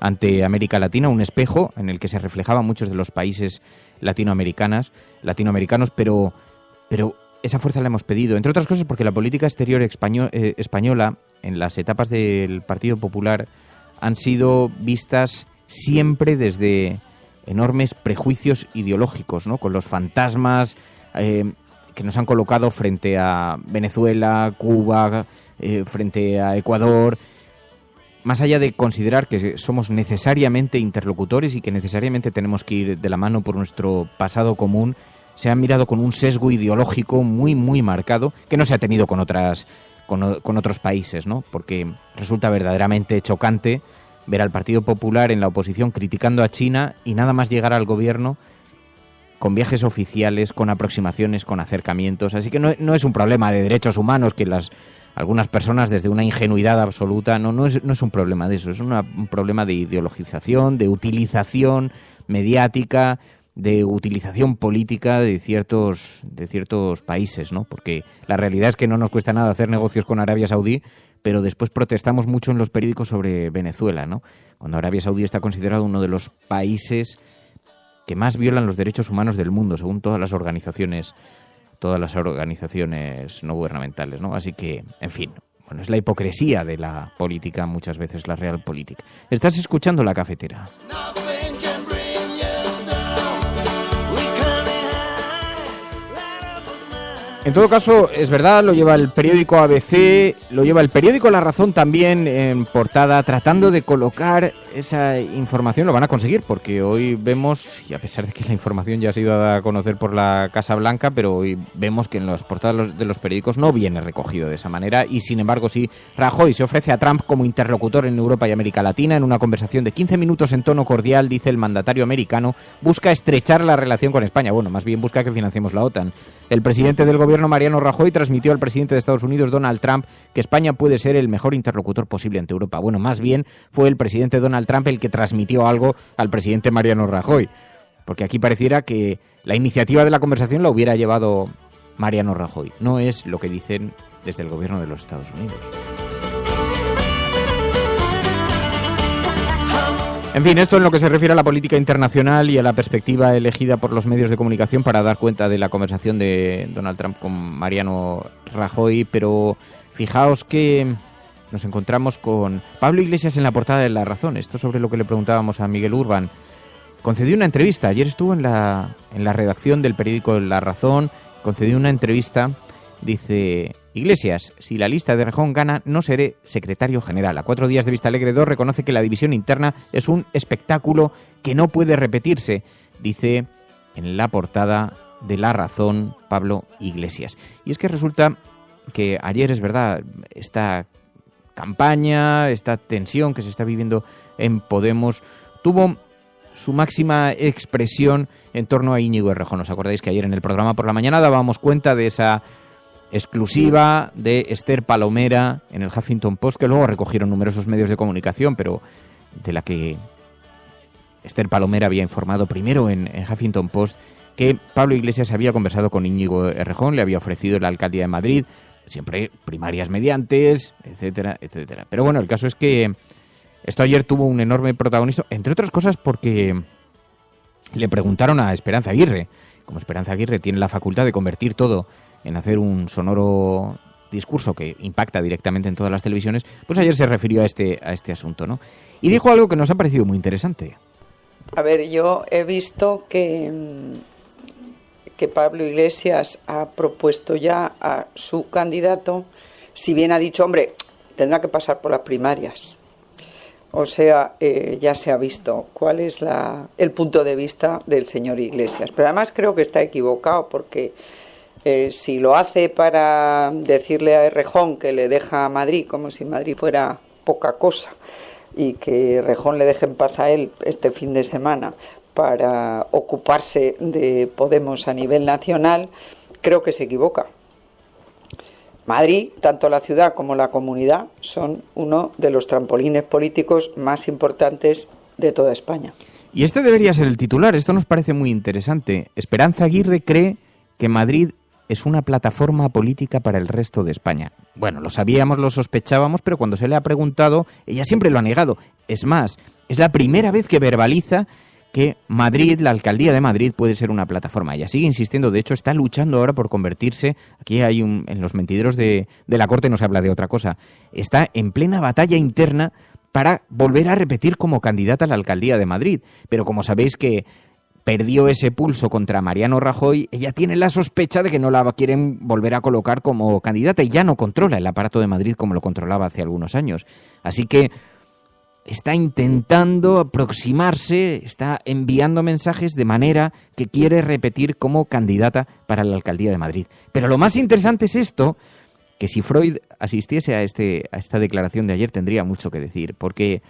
Speaker 12: ante América Latina, un espejo en el que se reflejaban muchos de los países latinoamericanos, pero esa fuerza la hemos pedido, entre otras cosas porque la política exterior española en las etapas del Partido Popular han sido vistas siempre desde enormes prejuicios ideológicos, ¿no? Con los fantasmas que nos han colocado frente a Venezuela, Cuba, frente a Ecuador, más allá de considerar que somos necesariamente interlocutores y que necesariamente tenemos que ir de la mano por nuestro pasado común, se han mirado con un sesgo ideológico muy, muy marcado, que no se ha tenido con otros países, ¿no? Porque resulta verdaderamente chocante ver al Partido Popular en la oposición criticando a China y nada más llegar al gobierno con viajes oficiales, con aproximaciones, con acercamientos. Así que no es un problema de derechos humanos que algunas personas desde una ingenuidad absoluta, no es un problema de eso, es un problema de ideologización, de utilización mediática, de utilización política de ciertos países, ¿no? Porque la realidad es que no nos cuesta nada hacer negocios con Arabia Saudí, pero después protestamos mucho en los periódicos sobre Venezuela, ¿no? Cuando Arabia Saudí está considerado uno de los países que más violan los derechos humanos del mundo, según todas las organizaciones no gubernamentales, ¿no? Así que, en fin, bueno, es la hipocresía de la política, muchas veces la realpolitik. Estás escuchando La Cafetera. En todo caso, es verdad, lo lleva el periódico ABC, lo lleva el periódico La Razón también en portada, tratando de colocar esa información. Lo van a conseguir, porque hoy vemos, y a pesar de que la información ya ha sido dada a conocer por la Casa Blanca, pero hoy vemos que en las portadas de los periódicos no viene recogido de esa manera, y sin embargo sí, Rajoy se ofrece a Trump como interlocutor en Europa y América Latina. En una conversación de 15 minutos en tono cordial, dice el mandatario americano, busca estrechar la relación con España. Bueno, más bien busca que financiemos la OTAN. El presidente del gobierno, Mariano Rajoy, transmitió al presidente de Estados Unidos, Donald Trump, que España puede ser el mejor interlocutor posible ante Europa. Bueno, más bien fue el presidente Donald Trump el que transmitió algo al presidente Mariano Rajoy, porque aquí pareciera que la iniciativa de la conversación la hubiera llevado Mariano Rajoy. No es lo que dicen desde el gobierno de los Estados Unidos. En fin, esto en lo que se refiere a la política internacional y a la perspectiva elegida por los medios de comunicación para dar cuenta de la conversación de Donald Trump con Mariano Rajoy, pero fijaos que nos encontramos con Pablo Iglesias en la portada de La Razón. Esto sobre lo que le preguntábamos a Miguel Urbán. Concedió una entrevista, ayer estuvo en la redacción del periódico La Razón, concedió una entrevista, dice: Iglesias, si la lista de Errejón gana, no seré secretario general. A 4 días de Vista Alegre 2 reconoce que la división interna es un espectáculo que no puede repetirse, dice en la portada de La Razón Pablo Iglesias. Y es que resulta que ayer, es verdad, esta campaña, esta tensión que se está viviendo en Podemos, tuvo su máxima expresión en torno a Íñigo Errejón. ¿Os acordáis que ayer en el programa por la mañana dábamos cuenta de esa exclusiva de Esther Palomera en el Huffington Post, que luego recogieron numerosos medios de comunicación, pero de la que Esther Palomera había informado primero en Huffington Post, que Pablo Iglesias había conversado con Íñigo Errejón, le había ofrecido la alcaldía de Madrid, siempre primarias mediantes, etcétera, etcétera. Pero bueno, el caso es que esto ayer tuvo un enorme protagonismo, entre otras cosas porque le preguntaron a Esperanza Aguirre. Como Esperanza Aguirre tiene la facultad de convertir todo en hacer un sonoro discurso que impacta directamente en todas las televisiones, pues ayer se refirió a este asunto, ¿no? Y dijo algo que nos ha parecido muy interesante.
Speaker 6: A ver, yo he visto que Pablo Iglesias ha propuesto ya a su candidato, si bien ha dicho, hombre, tendrá que pasar por las primarias. O sea, ya se ha visto cuál es el punto de vista del señor Iglesias. Pero además creo que está equivocado porque si lo hace para decirle a Errejón que le deja a Madrid como si Madrid fuera poca cosa y que Errejón le deje en paz a él este fin de semana para ocuparse de Podemos a nivel nacional, creo que se equivoca. Madrid, tanto la ciudad como la comunidad, son uno de los trampolines políticos más importantes de toda España.
Speaker 12: Y este debería ser el titular. Esto nos parece muy interesante. Esperanza Aguirre cree que Madrid es una plataforma política para el resto de España. Bueno, lo sabíamos, lo sospechábamos, pero cuando se le ha preguntado, ella siempre lo ha negado. Es más, es la primera vez que verbaliza que Madrid, la alcaldía de Madrid, puede ser una plataforma. Ella sigue insistiendo, de hecho está luchando ahora por convertirse, aquí hay en los mentideros de la Corte no se habla de otra cosa, está en plena batalla interna para volver a repetir como candidata a la alcaldía de Madrid. Pero como sabéis que perdió ese pulso contra Mariano Rajoy, ella tiene la sospecha de que no la quieren volver a colocar como candidata y ya no controla el aparato de Madrid como lo controlaba hace algunos años. Así que está intentando aproximarse, está enviando mensajes de manera que quiere repetir como candidata para la alcaldía de Madrid. Pero lo más interesante es esto, que si Freud asistiese a esta declaración de ayer tendría mucho que decir, porque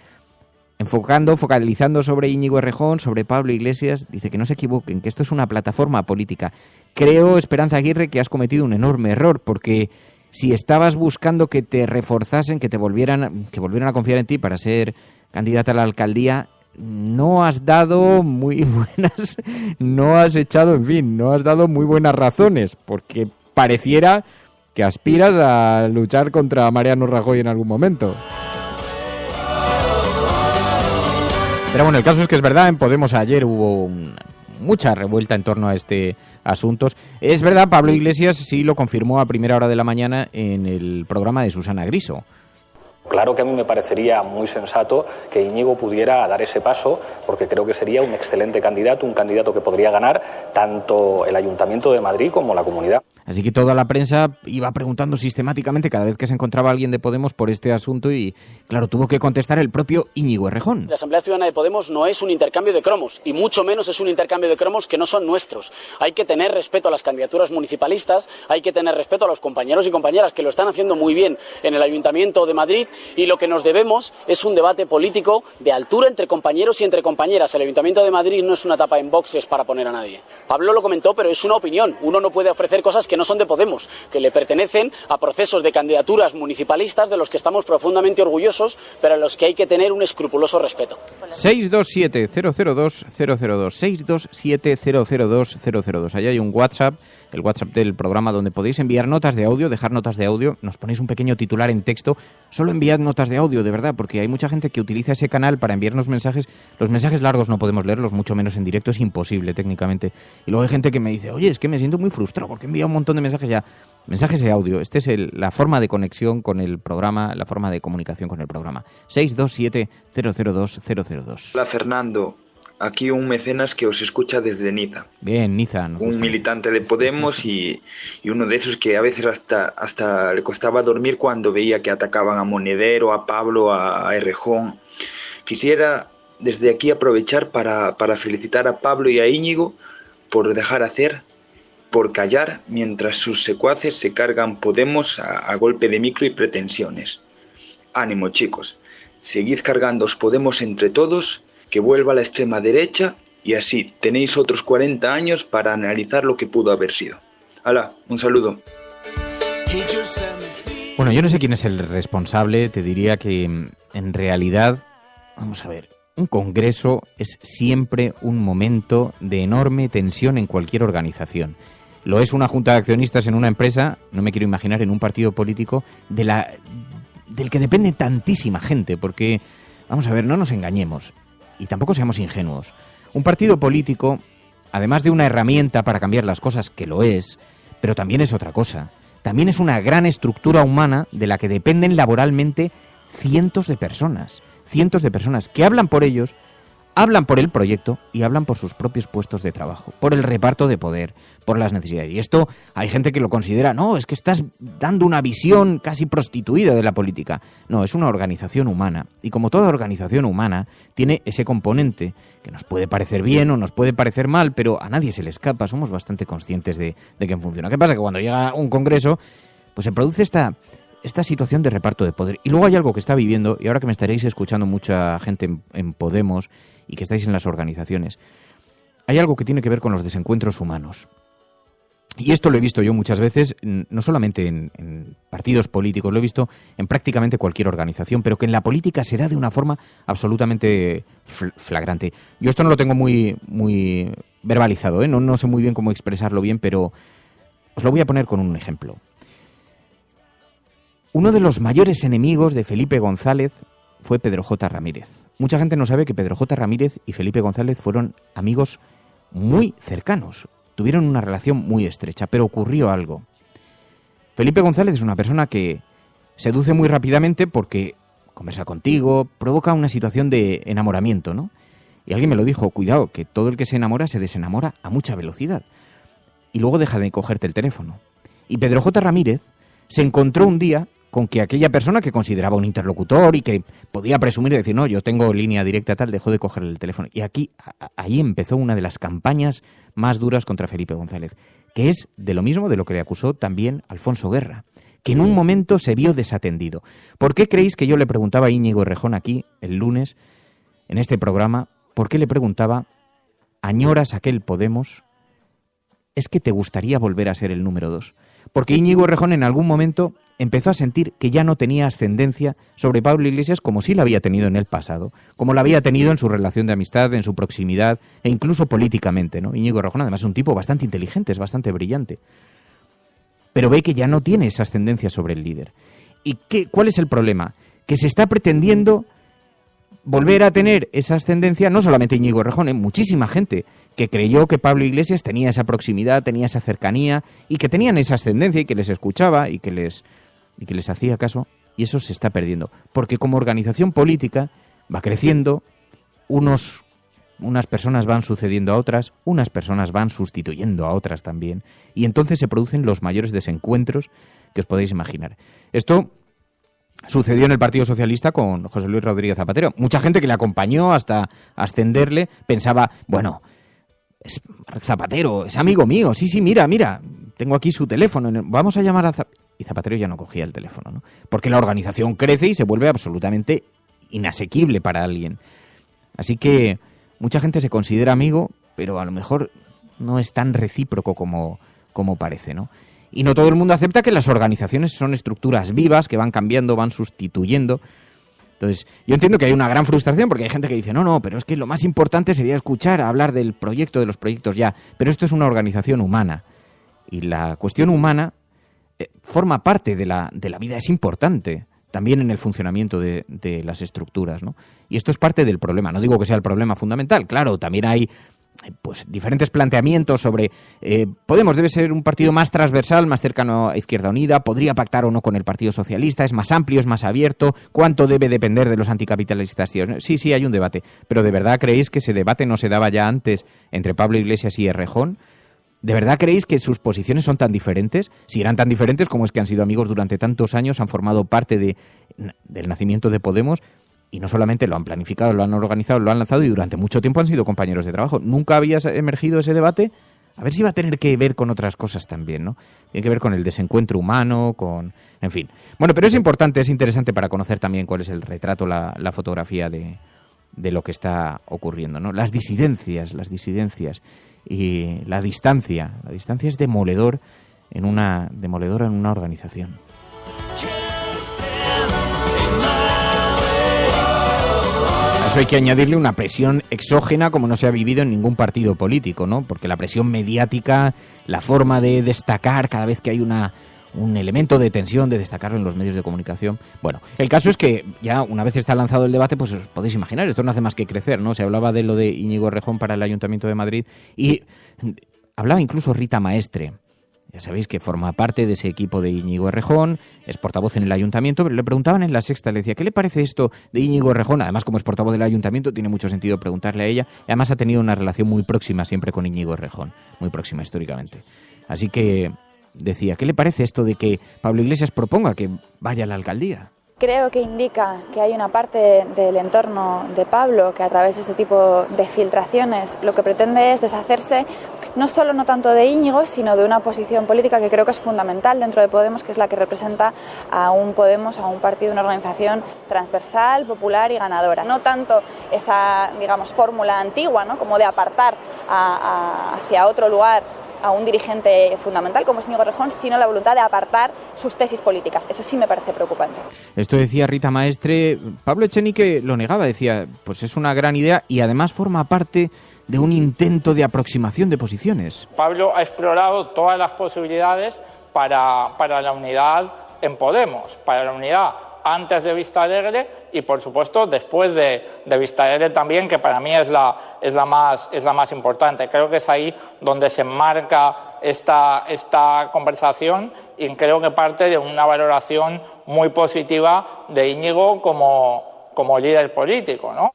Speaker 12: focalizando sobre Íñigo Errejón, sobre Pablo Iglesias, dice que no se equivoquen, que esto es una plataforma política. Creo, Esperanza Aguirre, que has cometido un enorme error, porque si estabas buscando que te reforzasen, que volvieran a confiar en ti para ser candidata a la alcaldía, no has dado muy buenas, no has dado muy buenas razones, porque pareciera que aspiras a luchar contra Mariano Rajoy en algún momento. Pero bueno, el caso es que es verdad, en Podemos ayer hubo mucha revuelta en torno a este asunto. Es verdad, Pablo Iglesias sí lo confirmó a primera hora de la mañana en el programa de Susana Griso.
Speaker 5: Claro que a mí me parecería muy sensato que Íñigo pudiera dar ese paso, porque creo que sería un excelente candidato, un candidato que podría ganar tanto el Ayuntamiento de Madrid como la comunidad.
Speaker 12: Así que toda la prensa iba preguntando sistemáticamente cada vez que se encontraba alguien de Podemos por este asunto y, claro, tuvo que contestar el propio Íñigo Errejón.
Speaker 8: La Asamblea Ciudadana de Podemos no es un intercambio de cromos, y mucho menos es un intercambio de cromos que no son nuestros. Hay que tener respeto a las candidaturas municipalistas, hay que tener respeto a los compañeros y compañeras que lo están haciendo muy bien en el Ayuntamiento de Madrid, y lo que nos debemos es un debate político de altura entre compañeros y entre compañeras. El Ayuntamiento de Madrid no es una tapa en boxes para poner a nadie. Pablo lo comentó, pero es una opinión. Uno no puede ofrecer cosas que no son de Podemos, que le pertenecen a procesos de candidaturas municipalistas de los que estamos profundamente orgullosos, pero a los que hay que tener un escrupuloso respeto.
Speaker 12: 627-002-002, 627-002-002. Allá hay un WhatsApp, el WhatsApp del programa, donde podéis enviar notas de audio, dejar notas de audio, nos ponéis un pequeño titular en texto, solo enviad notas de audio, de verdad, porque hay mucha gente que utiliza ese canal para enviarnos mensajes. Los mensajes largos no podemos leerlos, mucho menos en directo, es imposible técnicamente. Y luego hay gente que me dice, oye, es que me siento muy frustrado porque he enviado un montón de mensajes ya. Mensajes de audio, esta es la forma de conexión con el programa, la forma de comunicación con el programa. 627-002-002.
Speaker 16: Hola Fernando, aquí un mecenas que os escucha desde Niza.
Speaker 12: Bien, Niza.
Speaker 16: Un militante de Podemos y uno de esos que a veces hasta le costaba dormir cuando veía que atacaban a Monedero, a Pablo, a Errejón. Quisiera desde aquí aprovechar para felicitar a Pablo y a Íñigo por dejar hacer, por callar, mientras sus secuaces se cargan Podemos a golpe de micro y pretensiones. Ánimo, chicos, seguid cargándoos Podemos entre todos, que vuelva la extrema derecha y así tenéis otros 40 años para analizar lo que pudo haber sido. ¡Hala! Un saludo.
Speaker 12: Bueno, yo no sé quién es el responsable, te diría que en realidad, vamos a ver, un congreso es siempre un momento de enorme tensión en cualquier organización. Lo es una junta de accionistas en una empresa, no me quiero imaginar en un partido político del que depende tantísima gente, porque, vamos a ver, no nos engañemos y tampoco seamos ingenuos. Un partido político, además de una herramienta para cambiar las cosas, que lo es, pero también es otra cosa. También es una gran estructura humana de la que dependen laboralmente cientos de personas que hablan por ellos, hablan por el proyecto y hablan por sus propios puestos de trabajo, por el reparto de poder, por las necesidades. Y esto hay gente que lo considera, no, es que estás dando una visión casi prostituida de la política. No, es una organización humana. Y como toda organización humana, tiene ese componente que nos puede parecer bien o nos puede parecer mal, pero a nadie se le escapa, somos bastante conscientes de que funciona. ¿Qué pasa? Que cuando llega un congreso, pues se produce esta situación de reparto de poder. Y luego hay algo que está viviendo, y ahora que me estaréis escuchando mucha gente en Podemos y que estáis en las organizaciones, hay algo que tiene que ver con los desencuentros humanos. Y esto lo he visto yo muchas veces, no solamente en partidos políticos, lo he visto en prácticamente cualquier organización, pero que en la política se da de una forma absolutamente flagrante. Yo esto no lo tengo muy verbalizado, no sé muy bien cómo expresarlo bien, pero os lo voy a poner con un ejemplo. Uno de los mayores enemigos de Felipe González fue Pedro J. Ramírez. Mucha gente no sabe que Pedro J. Ramírez y Felipe González fueron amigos muy cercanos. Tuvieron una relación muy estrecha, pero ocurrió algo. Felipe González es una persona que seduce muy rápidamente porque conversa contigo, provoca una situación de enamoramiento, ¿no? Y alguien me lo dijo, cuidado, que todo el que se enamora se desenamora a mucha velocidad. Y luego deja de cogerte el teléfono. Y Pedro J. Ramírez se encontró un día con que aquella persona que consideraba un interlocutor y que podía presumir y decir, no, yo tengo línea directa tal, dejó de cogerle el teléfono. Y ahí empezó una de las campañas más duras contra Felipe González, que es de lo mismo de lo que le acusó también Alfonso Guerra, que en un momento se vio desatendido. ¿Por qué creéis que yo le preguntaba a Íñigo Errejón aquí, el lunes, en este programa, por qué le preguntaba, ¿añoras aquel Podemos? ¿Es que te gustaría volver a ser el número 2? Porque Íñigo Errejón en algún momento empezó a sentir que ya no tenía ascendencia sobre Pablo Iglesias como sí la había tenido en el pasado, como la había tenido en su relación de amistad, en su proximidad e incluso políticamente, ¿no? Íñigo Errejón además es un tipo bastante inteligente, es bastante brillante, pero ve que ya no tiene esa ascendencia sobre el líder. ¿Y cuál es el problema? Que se está pretendiendo volver a tener esa ascendencia, no solamente Íñigo Errejón, muchísima gente que creyó que Pablo Iglesias tenía esa proximidad, tenía esa cercanía y que tenían esa ascendencia y que les escuchaba y que les hacía caso, y eso se está perdiendo. Porque como organización política va creciendo, unas personas van sucediendo a otras, unas personas van sustituyendo a otras también, y entonces se producen los mayores desencuentros que os podéis imaginar. Esto sucedió en el Partido Socialista con José Luis Rodríguez Zapatero. Mucha gente que le acompañó hasta ascenderle pensaba, bueno, es Zapatero, es amigo mío, sí, mira, tengo aquí su teléfono, vamos a llamar a Zapatero. Y Zapatero ya no cogía el teléfono, ¿no? Porque la organización crece y se vuelve absolutamente inasequible para alguien. Así que mucha gente se considera amigo, pero a lo mejor no es tan recíproco como parece, ¿no? Y no todo el mundo acepta que las organizaciones son estructuras vivas, que van cambiando, van sustituyendo. Entonces, yo entiendo que hay una gran frustración porque hay gente que dice, no, pero es que lo más importante sería escuchar, hablar del proyecto, de los proyectos ya. Pero esto es una organización humana. Y la cuestión humana forma parte de la vida, es importante también en el funcionamiento de las estructuras, ¿no? Y esto es parte del problema. No digo que sea el problema fundamental, claro, también hay pues diferentes planteamientos sobre Podemos debe ser un partido más transversal, más cercano a Izquierda Unida, podría pactar o no con el Partido Socialista, es más amplio, es más abierto, cuánto debe depender de los anticapitalistas. Sí, hay un debate, pero ¿de verdad creéis que ese debate no se daba ya antes entre Pablo Iglesias y Errejón? ¿De verdad creéis que sus posiciones son tan diferentes? Si eran tan diferentes, ¿cómo es que han sido amigos durante tantos años, han formado parte del nacimiento de Podemos? Y no solamente lo han planificado, lo han organizado, lo han lanzado y durante mucho tiempo han sido compañeros de trabajo. ¿Nunca había emergido ese debate? A ver si va a tener que ver con otras cosas también, ¿no? Tiene que ver con el desencuentro humano, en fin. Bueno, pero es importante, es interesante para conocer también cuál es el retrato, la fotografía de lo que está ocurriendo, ¿no? Las disidencias y la distancia es demoledor en una organización. A eso hay que añadirle una presión exógena como no se ha vivido en ningún partido político, ¿no? Porque la presión mediática, la forma de destacar cada vez que hay un elemento de tensión, de destacarlo en los medios de comunicación. Bueno, el caso es que ya una vez está lanzado el debate, pues os podéis imaginar, esto no hace más que crecer, ¿no? Se hablaba de lo de Íñigo Errejón para el Ayuntamiento de Madrid y hablaba incluso Rita Maestre, Ya sabéis que forma parte de ese equipo de Íñigo Errejón, es portavoz en el ayuntamiento, pero le preguntaban en La Sexta, le decía, ¿qué le parece esto de Íñigo Errejón? Además, como es portavoz del ayuntamiento, tiene mucho sentido preguntarle a ella. Además, ha tenido una relación muy próxima siempre con Íñigo Errejón, muy próxima históricamente. Así que decía, ¿qué le parece esto de que Pablo Iglesias proponga que vaya a la alcaldía?
Speaker 9: Creo que indica que hay una parte del entorno de Pablo que a través de este tipo de filtraciones lo que pretende es deshacerse no tanto de Íñigo, sino de una posición política que creo que es fundamental dentro de Podemos, que es la que representa a un Podemos, a un partido, una organización transversal, popular y ganadora. No tanto esa, digamos, fórmula antigua, ¿no?, como de apartar hacia otro lugar a un dirigente fundamental como es Íñigo Errejón, sino la voluntad de apartar sus tesis políticas. Eso sí me parece preocupante.
Speaker 12: Esto decía Rita Maestre. Pablo Echenique lo negaba, decía, pues es una gran idea y además forma parte de un intento de aproximación de posiciones.
Speaker 7: Pablo ha explorado todas las posibilidades para la unidad en Podemos, para la unidad antes de Vista Alegre y, por supuesto, después de Vista Alegre también, que para mí es la más importante. Creo que es ahí donde se enmarca esta conversación y creo que parte de una valoración muy positiva de Íñigo como líder político, ¿no?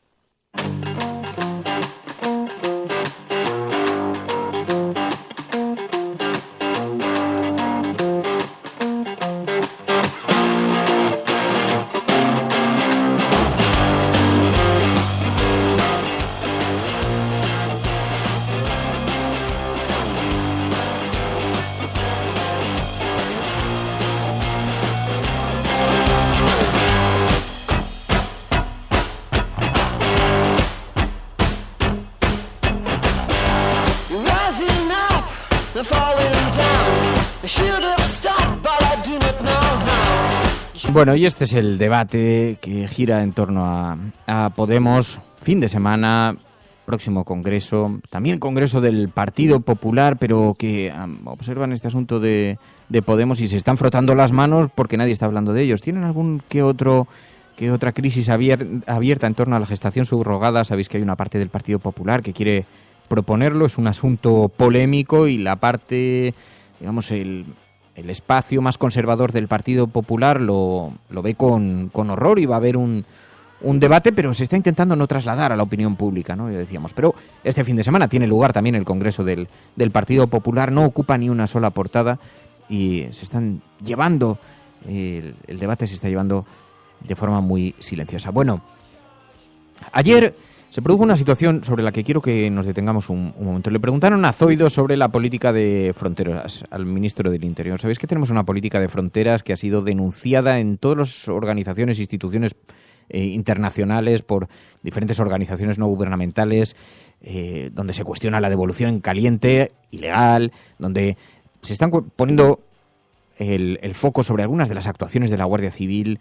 Speaker 12: Bueno, y este es el debate que gira en torno a Podemos. Fin de semana, próximo congreso, también congreso del Partido Popular, pero que observan este asunto de Podemos y se están frotando las manos porque nadie está hablando de ellos. ¿Tienen algún que otra crisis abierta en torno a la gestación subrogada? Sabéis que hay una parte del Partido Popular que quiere proponerlo, es un asunto polémico y la parte, digamos, el espacio más conservador del Partido Popular lo ve con horror y va a haber un debate, pero se está intentando no trasladar a la opinión pública, ¿no? Ya decíamos, pero este fin de semana tiene lugar también el Congreso del Partido Popular, no ocupa ni una sola portada y se están llevando, el debate se está llevando de forma muy silenciosa. Bueno, ayer se produjo una situación sobre la que quiero que nos detengamos un momento. Le preguntaron a Zoido sobre la política de fronteras, al ministro del Interior. Sabéis que tenemos una política de fronteras que ha sido denunciada en todas las organizaciones e instituciones internacionales por diferentes organizaciones no gubernamentales, donde se cuestiona la devolución en caliente, ilegal, donde se están poniendo el foco sobre algunas de las actuaciones de la Guardia Civil,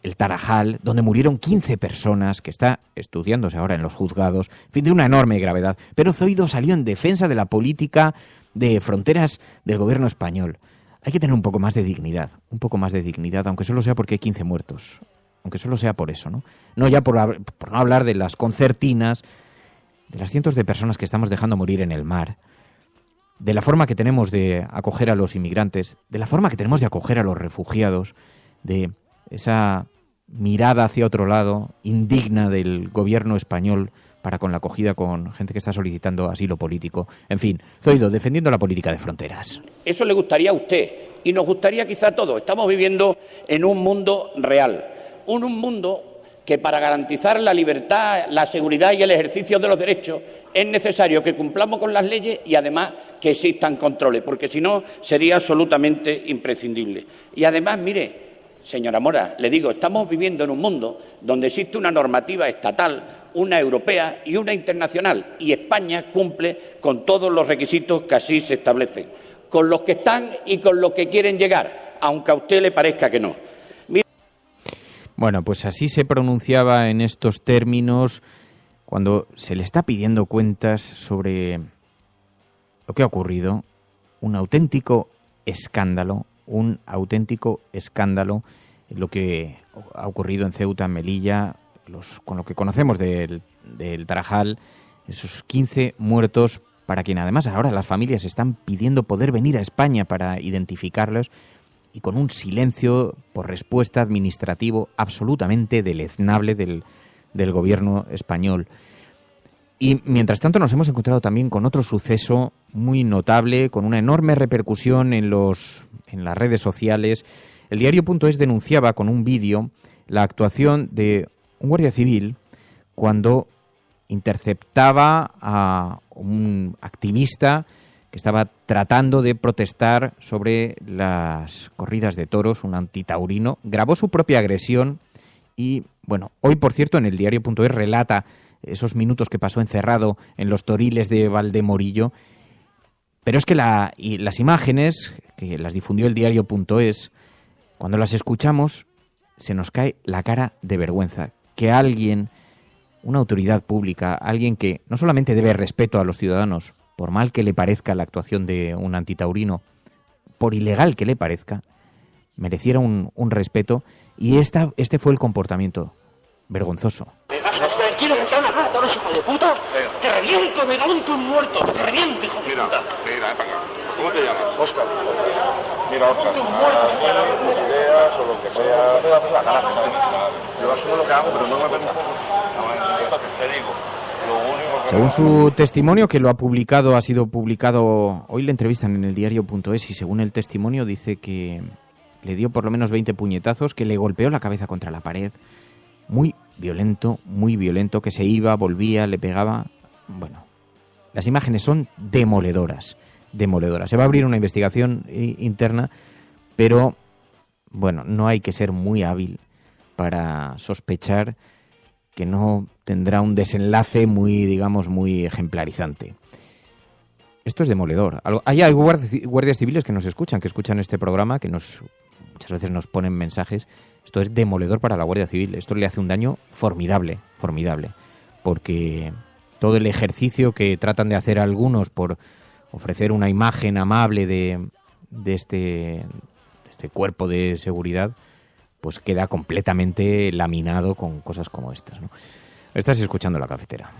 Speaker 12: el Tarajal, donde murieron 15 personas, que está estudiándose ahora en los juzgados, en fin, de una enorme gravedad. Pero Zoido salió en defensa de la política de fronteras del gobierno español. Hay que tener un poco más de dignidad, aunque solo sea porque hay 15 muertos, aunque solo sea por eso, ¿no? No ya por no hablar de las concertinas, de las cientos de personas que estamos dejando morir en el mar, de la forma que tenemos de acoger a los inmigrantes, de la forma que tenemos de acoger a los refugiados, de esa mirada hacia otro lado, indigna del gobierno español para con la acogida con gente que está solicitando asilo político. En fin, Zoido, defendiendo la política de fronteras.
Speaker 4: Eso le gustaría a usted y nos gustaría quizá a todos. Estamos viviendo en un mundo real, un mundo que para garantizar la libertad, la seguridad y el ejercicio de los derechos es necesario que cumplamos con las leyes y además que existan controles, porque si no sería absolutamente imprescindible. Y además, mire, señora Mora, le digo, estamos viviendo en un mundo donde existe una normativa estatal, una europea y una internacional, y España cumple con todos los requisitos que así se establecen, con los que están y con los que quieren llegar, aunque a usted le parezca que no.
Speaker 12: Bueno, pues así se pronunciaba en estos términos cuando se le está pidiendo cuentas sobre lo que ha ocurrido, un auténtico escándalo, lo que ha ocurrido en Ceuta, en Melilla, con lo que conocemos del Tarajal, esos 15 muertos para quien además ahora las familias están pidiendo poder venir a España para identificarlos, y con un silencio por respuesta administrativo absolutamente deleznable del gobierno español. Y mientras tanto nos hemos encontrado también con otro suceso muy notable, con una enorme repercusión en las redes sociales. El diario.es denunciaba con un vídeo la actuación de un guardia civil cuando interceptaba a un activista que estaba tratando de protestar sobre las corridas de toros, un antitaurino. Grabó su propia agresión y, bueno, hoy, por cierto, en el diario.es relata esos minutos que pasó encerrado en los toriles de Valdemorillo. Pero es que las imágenes, que las difundió el diario.es, cuando las escuchamos, se nos cae la cara de vergüenza. Que alguien, una autoridad pública, alguien que no solamente debe respeto a los ciudadanos, por mal que le parezca la actuación de un antitaurino, por ilegal que le parezca, mereciera un respeto, y este fue el comportamiento vergonzoso.
Speaker 11: ¿Quieres entrar a una cara, toros, hijo de puta? Te reviento, me monto un muerto, te reviento, hijo de puta.
Speaker 17: Mira, para acá. ¿Cómo te llamas? Óscar.
Speaker 11: Mira, Óscar,
Speaker 17: tus ideas o lo que sea. Yo asumo lo que hago, pero no me permito. Te digo.
Speaker 12: Según su testimonio, que ha sido publicado, hoy le entrevistan en el diario.es, y según el testimonio dice que le dio por lo menos 20 puñetazos, que le golpeó la cabeza contra la pared, muy violento, que se iba, volvía, le pegaba. Bueno, las imágenes son demoledoras. Se va a abrir una investigación interna, pero bueno, no hay que ser muy hábil para sospechar que no tendrá un desenlace muy ejemplarizante. Esto es demoledor. Hay guardias civiles que escuchan este programa, que muchas veces nos ponen mensajes. Esto es demoledor para la Guardia Civil. Esto le hace un daño formidable, porque todo el ejercicio que tratan de hacer algunos por ofrecer una imagen amable de este cuerpo de seguridad, pues queda completamente laminado con cosas como estas, ¿no? Estás escuchando La Cafetera.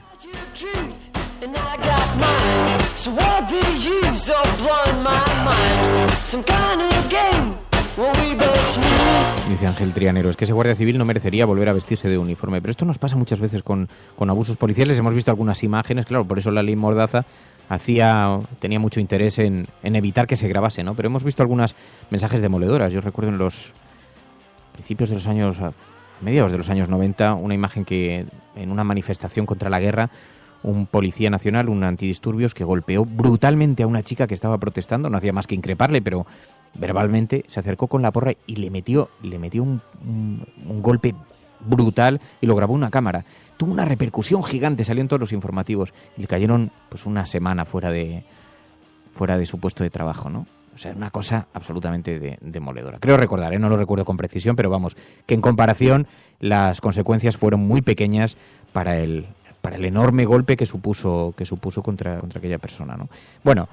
Speaker 12: Dice Ángel Trianero, es que ese guardia civil no merecería volver a vestirse de uniforme. Pero esto nos pasa muchas veces con abusos policiales. Hemos visto algunas imágenes, claro, por eso la ley Mordaza tenía mucho interés en evitar que se grabase, ¿no? Pero hemos visto algunas mensajes demoledoras. Yo recuerdo en los principios de los años, mediados de los años 90, una imagen que en una manifestación contra la guerra, un policía nacional, un antidisturbios, que golpeó brutalmente a una chica que estaba protestando, no hacía más que increparle, pero verbalmente se acercó con la porra y le metió un golpe brutal, y lo grabó una cámara. Tuvo una repercusión gigante, salió en todos los informativos, y le cayeron pues una semana fuera de su puesto de trabajo, ¿no? O sea, una cosa absolutamente demoledora. Creo recordar, no lo recuerdo con precisión, pero vamos, que en comparación las consecuencias fueron muy pequeñas para el enorme golpe que supuso contra aquella persona, ¿no? Bueno,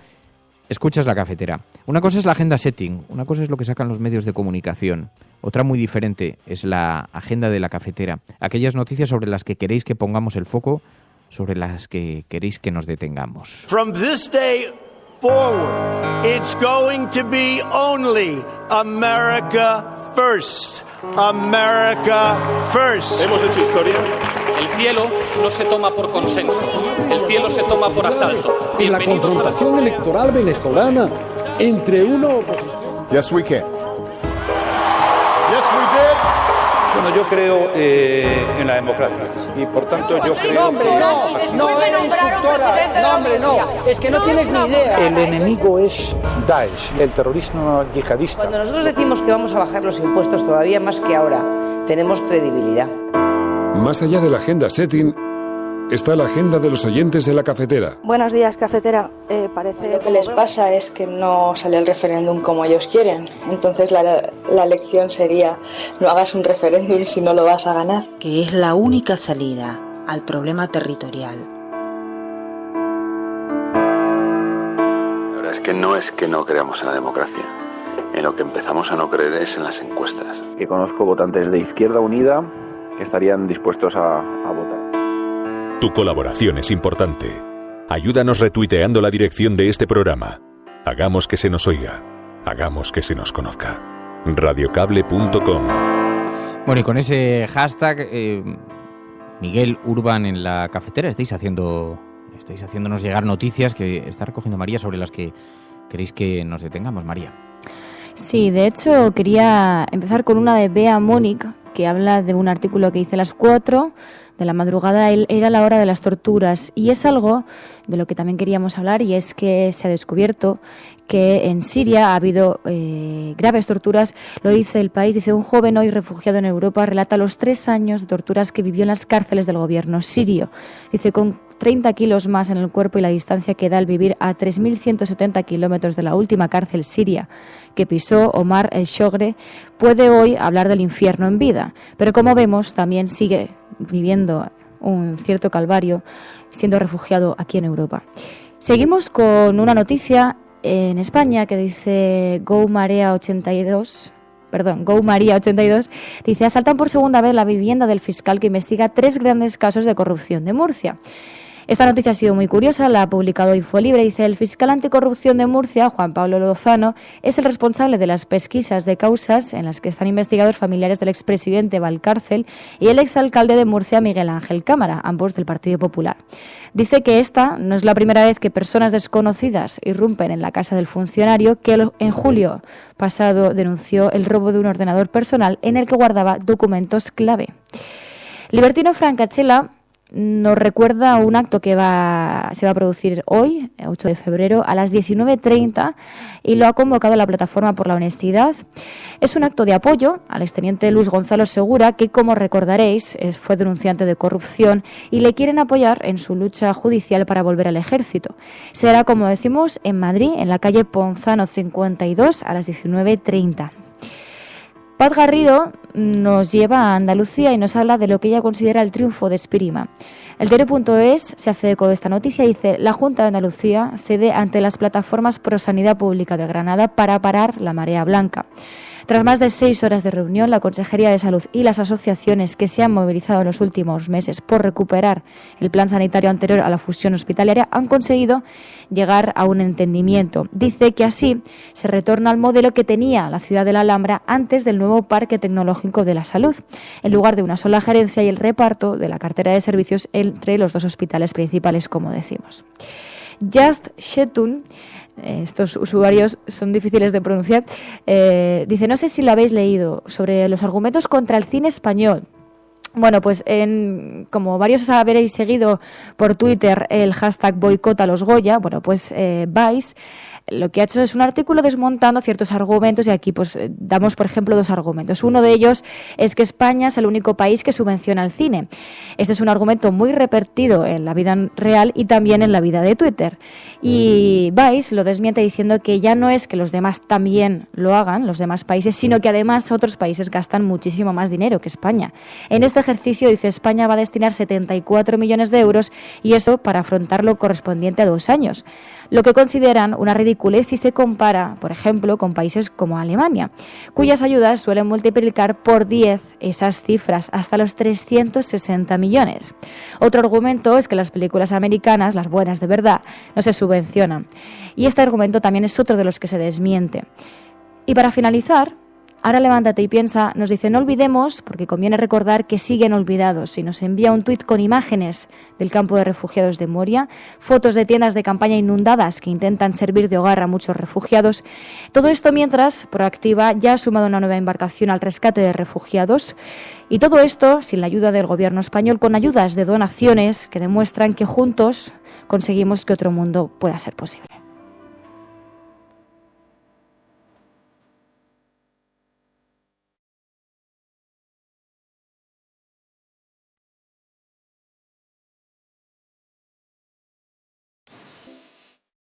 Speaker 12: escuchas La Cafetera. Una cosa es la agenda setting, una cosa es lo que sacan los medios de comunicación. Otra muy diferente es la agenda de La Cafetera. Aquellas noticias sobre las que queréis que pongamos el foco, sobre las que queréis que nos detengamos.
Speaker 18: From this day forward, it's going to be only America first. America first.
Speaker 10: Hemos hecho historia.
Speaker 19: El cielo no se toma por consenso, el cielo se toma por asalto.
Speaker 20: En la confrontación electoral venezolana entre uno...
Speaker 17: Yes, we can.
Speaker 18: Yes, we did.
Speaker 21: Bueno, yo creo en la democracia y por tanto yo creo
Speaker 22: No, hombre, no era instructora. No, hombre, no. Es que no tienes ni idea.
Speaker 20: El enemigo es Daesh, el terrorismo yihadista.
Speaker 23: Cuando nosotros decimos que vamos a bajar los impuestos todavía más que ahora, tenemos credibilidad.
Speaker 1: Más allá de la agenda setting, está la agenda de los oyentes de La Cafetera.
Speaker 24: Buenos días, cafetera. Parece
Speaker 25: lo que les pasa es que no sale el referéndum como ellos quieren. Entonces la lección sería: no hagas un referéndum si no lo vas a ganar.
Speaker 26: Que es la única salida al problema territorial.
Speaker 27: La verdad es que no creamos en la democracia. En lo que empezamos a no creer es en las encuestas.
Speaker 28: Que conozco votantes de Izquierda Unida que estarían dispuestos a votar.
Speaker 29: Tu colaboración es importante.
Speaker 2: Ayúdanos retuiteando la dirección de este programa. Hagamos que se nos oiga. Hagamos que se nos conozca. Radiocable.com.
Speaker 12: Bueno, y con ese hashtag, Miguel Urban en la cafetera, estáis haciéndonos llegar noticias que está recogiendo María, sobre las que queréis que nos detengamos, María.
Speaker 3: Sí, de hecho quería empezar con una de Bea Mónica, que habla de un artículo que hice a las 4 de la madrugada, era la hora de las torturas, y es algo de lo que también queríamos hablar, y es que se ha descubierto que en Siria ha habido graves torturas. Lo dice El País, dice: un joven hoy refugiado en Europa relata los 3 años de torturas que vivió en las cárceles del gobierno sirio. Dice: con 30 kilos más en el cuerpo y la distancia que da al vivir a 3.170 kilómetros de la última cárcel siria que pisó Omar el Shogre, puede hoy hablar del infierno en vida. Pero como vemos, también sigue viviendo un cierto calvario siendo refugiado aquí en Europa. Seguimos con una noticia en España que dice Go María 82, dice: asaltan por segunda vez la vivienda del fiscal que investiga 3 grandes casos de corrupción de Murcia. Esta noticia ha sido muy curiosa, la ha publicado Infolibre. Dice: el fiscal anticorrupción de Murcia, Juan Pablo Lozano, es el responsable de las pesquisas de causas en las que están investigados familiares del expresidente Valcárcel y el exalcalde de Murcia, Miguel Ángel Cámara, ambos del Partido Popular. Dice que esta no es la primera vez que personas desconocidas irrumpen en la casa del funcionario, que en julio pasado denunció el robo de un ordenador personal en el que guardaba documentos clave. Libertino Francachela nos recuerda un acto que se va a producir hoy, 8 de febrero, a las 19:30, y lo ha convocado la Plataforma por la Honestidad. Es un acto de apoyo al exteniente Luis Gonzalo Segura, que, como recordaréis, fue denunciante de corrupción, y le quieren apoyar en su lucha judicial para volver al ejército. Será, como decimos, en Madrid, en la calle Ponzano 52, a las 19:30. Paz Garrido nos lleva a Andalucía y nos habla de lo que ella considera el triunfo de Esprima. El diario.es se hace eco de esta noticia y dice: la Junta de Andalucía cede ante las plataformas pro Sanidad Pública de Granada para parar la marea blanca. Tras más de 6 horas de reunión, la Consejería de Salud y las asociaciones que se han movilizado en los últimos meses por recuperar el plan sanitario anterior a la fusión hospitalaria han conseguido llegar a un entendimiento. Dice que así se retorna al modelo que tenía la ciudad de la Alhambra antes del nuevo Parque Tecnológico de la Salud, en lugar de una sola gerencia y el reparto de la cartera de servicios entre los 2 hospitales principales, como decimos. Just Shetun, estos usuarios son difíciles de pronunciar, dice: no sé si lo habéis leído, sobre los argumentos contra el cine español. Bueno, pues como varios habréis seguido por Twitter el hashtag boicota a los Goya, bueno, pues Vice lo que ha hecho es un artículo desmontando ciertos argumentos, y aquí pues damos, por ejemplo, 2 argumentos. Uno de ellos es que España es el único país que subvenciona el cine. Este es un argumento muy repetido en la vida real y también en la vida de Twitter. Y Vice lo desmiente diciendo que ya no es que los demás también lo hagan, los demás países, sino que además otros países gastan muchísimo más dinero que España. En este ejercicio, dice, España va a destinar 74 millones de euros, y eso para afrontar lo correspondiente a 2 años. Lo que consideran una ridiculez si se compara, por ejemplo, con países como Alemania, cuyas ayudas suelen multiplicar por 10 esas cifras, hasta los 360 millones. Otro argumento es que las películas americanas, las buenas de verdad, no se subvencionan. Y este argumento también es otro de los que se desmiente. Y para finalizar, Ahora levántate y piensa, nos dice: no olvidemos, porque conviene recordar que siguen olvidados, y nos envía un tuit con imágenes del campo de refugiados de Moria, fotos de tiendas de campaña inundadas que intentan servir de hogar a muchos refugiados. Todo esto mientras Proactiva ya ha sumado una nueva embarcación al rescate de refugiados, y todo esto sin la ayuda del gobierno español, con ayudas de donaciones que demuestran que juntos conseguimos que otro mundo pueda ser posible.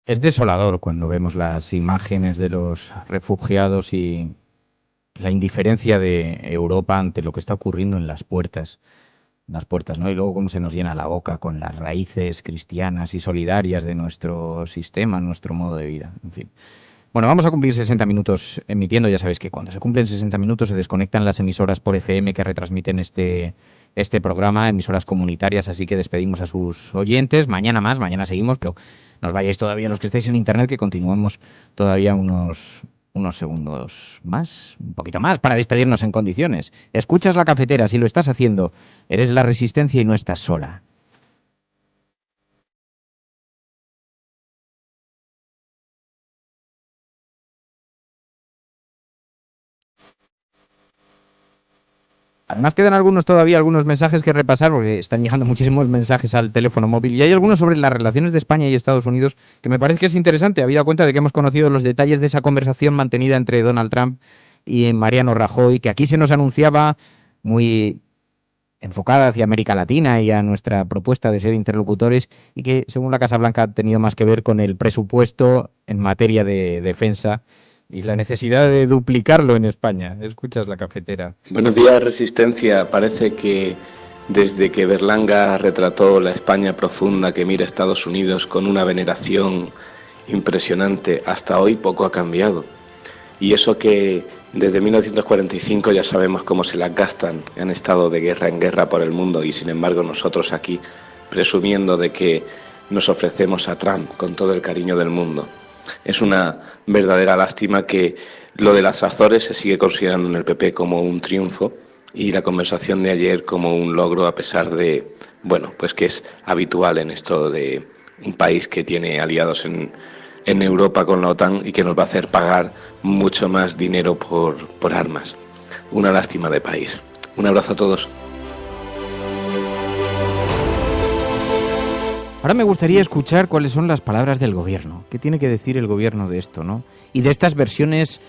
Speaker 12: Es desolador cuando vemos las imágenes de los refugiados y la indiferencia de Europa ante lo que está ocurriendo en las puertas, ¿no? Y luego cómo se nos llena la boca con las raíces cristianas y solidarias de nuestro sistema, nuestro modo de vida. En fin, Bueno, vamos a cumplir 60 minutos emitiendo. Ya sabéis que cuando se cumplen 60 minutos se desconectan las emisoras por FM que retransmiten este programa, emisoras comunitarias, así que despedimos a sus oyentes. Mañana seguimos, pero no os vayáis todavía los que estáis en internet, que continuamos todavía unos segundos más, un poquito más, para despedirnos en condiciones. Escuchas La Cafetera, si lo estás haciendo, eres la resistencia y no estás sola. Además quedan algunos mensajes que repasar, porque están llegando muchísimos mensajes al teléfono móvil, y hay algunos sobre las relaciones de España y Estados Unidos que me parece que es interesante, habida cuenta de que hemos conocido los detalles de esa conversación mantenida entre Donald Trump y Mariano Rajoy, que aquí se nos anunciaba muy enfocada hacia América Latina y a nuestra propuesta de ser interlocutores, y que, según la Casa Blanca, ha tenido más que ver con el presupuesto en materia de defensa y la necesidad de duplicarlo en España. Escuchas La Cafetera.
Speaker 27: Buenos días, Resistencia. Parece que desde que Berlanga retrató la España profunda que mira a Estados Unidos con una veneración impresionante, hasta hoy poco ha cambiado. Y eso que desde 1945 ya sabemos cómo se las gastan, han estado de guerra en guerra por el mundo, y sin embargo nosotros aquí presumiendo de que nos ofrecemos a Trump con todo el cariño del mundo. Es una verdadera lástima que lo de las Azores se sigue considerando en el PP como un triunfo y la conversación de ayer como un logro, a pesar de, bueno, pues que es habitual en esto de un país que tiene aliados en Europa con la OTAN y que nos va a hacer pagar mucho más dinero por armas. Una lástima de país. Un abrazo a todos.
Speaker 12: Ahora me gustaría escuchar cuáles son las palabras del gobierno. ¿Qué tiene que decir el gobierno de esto, no? Y de estas versiones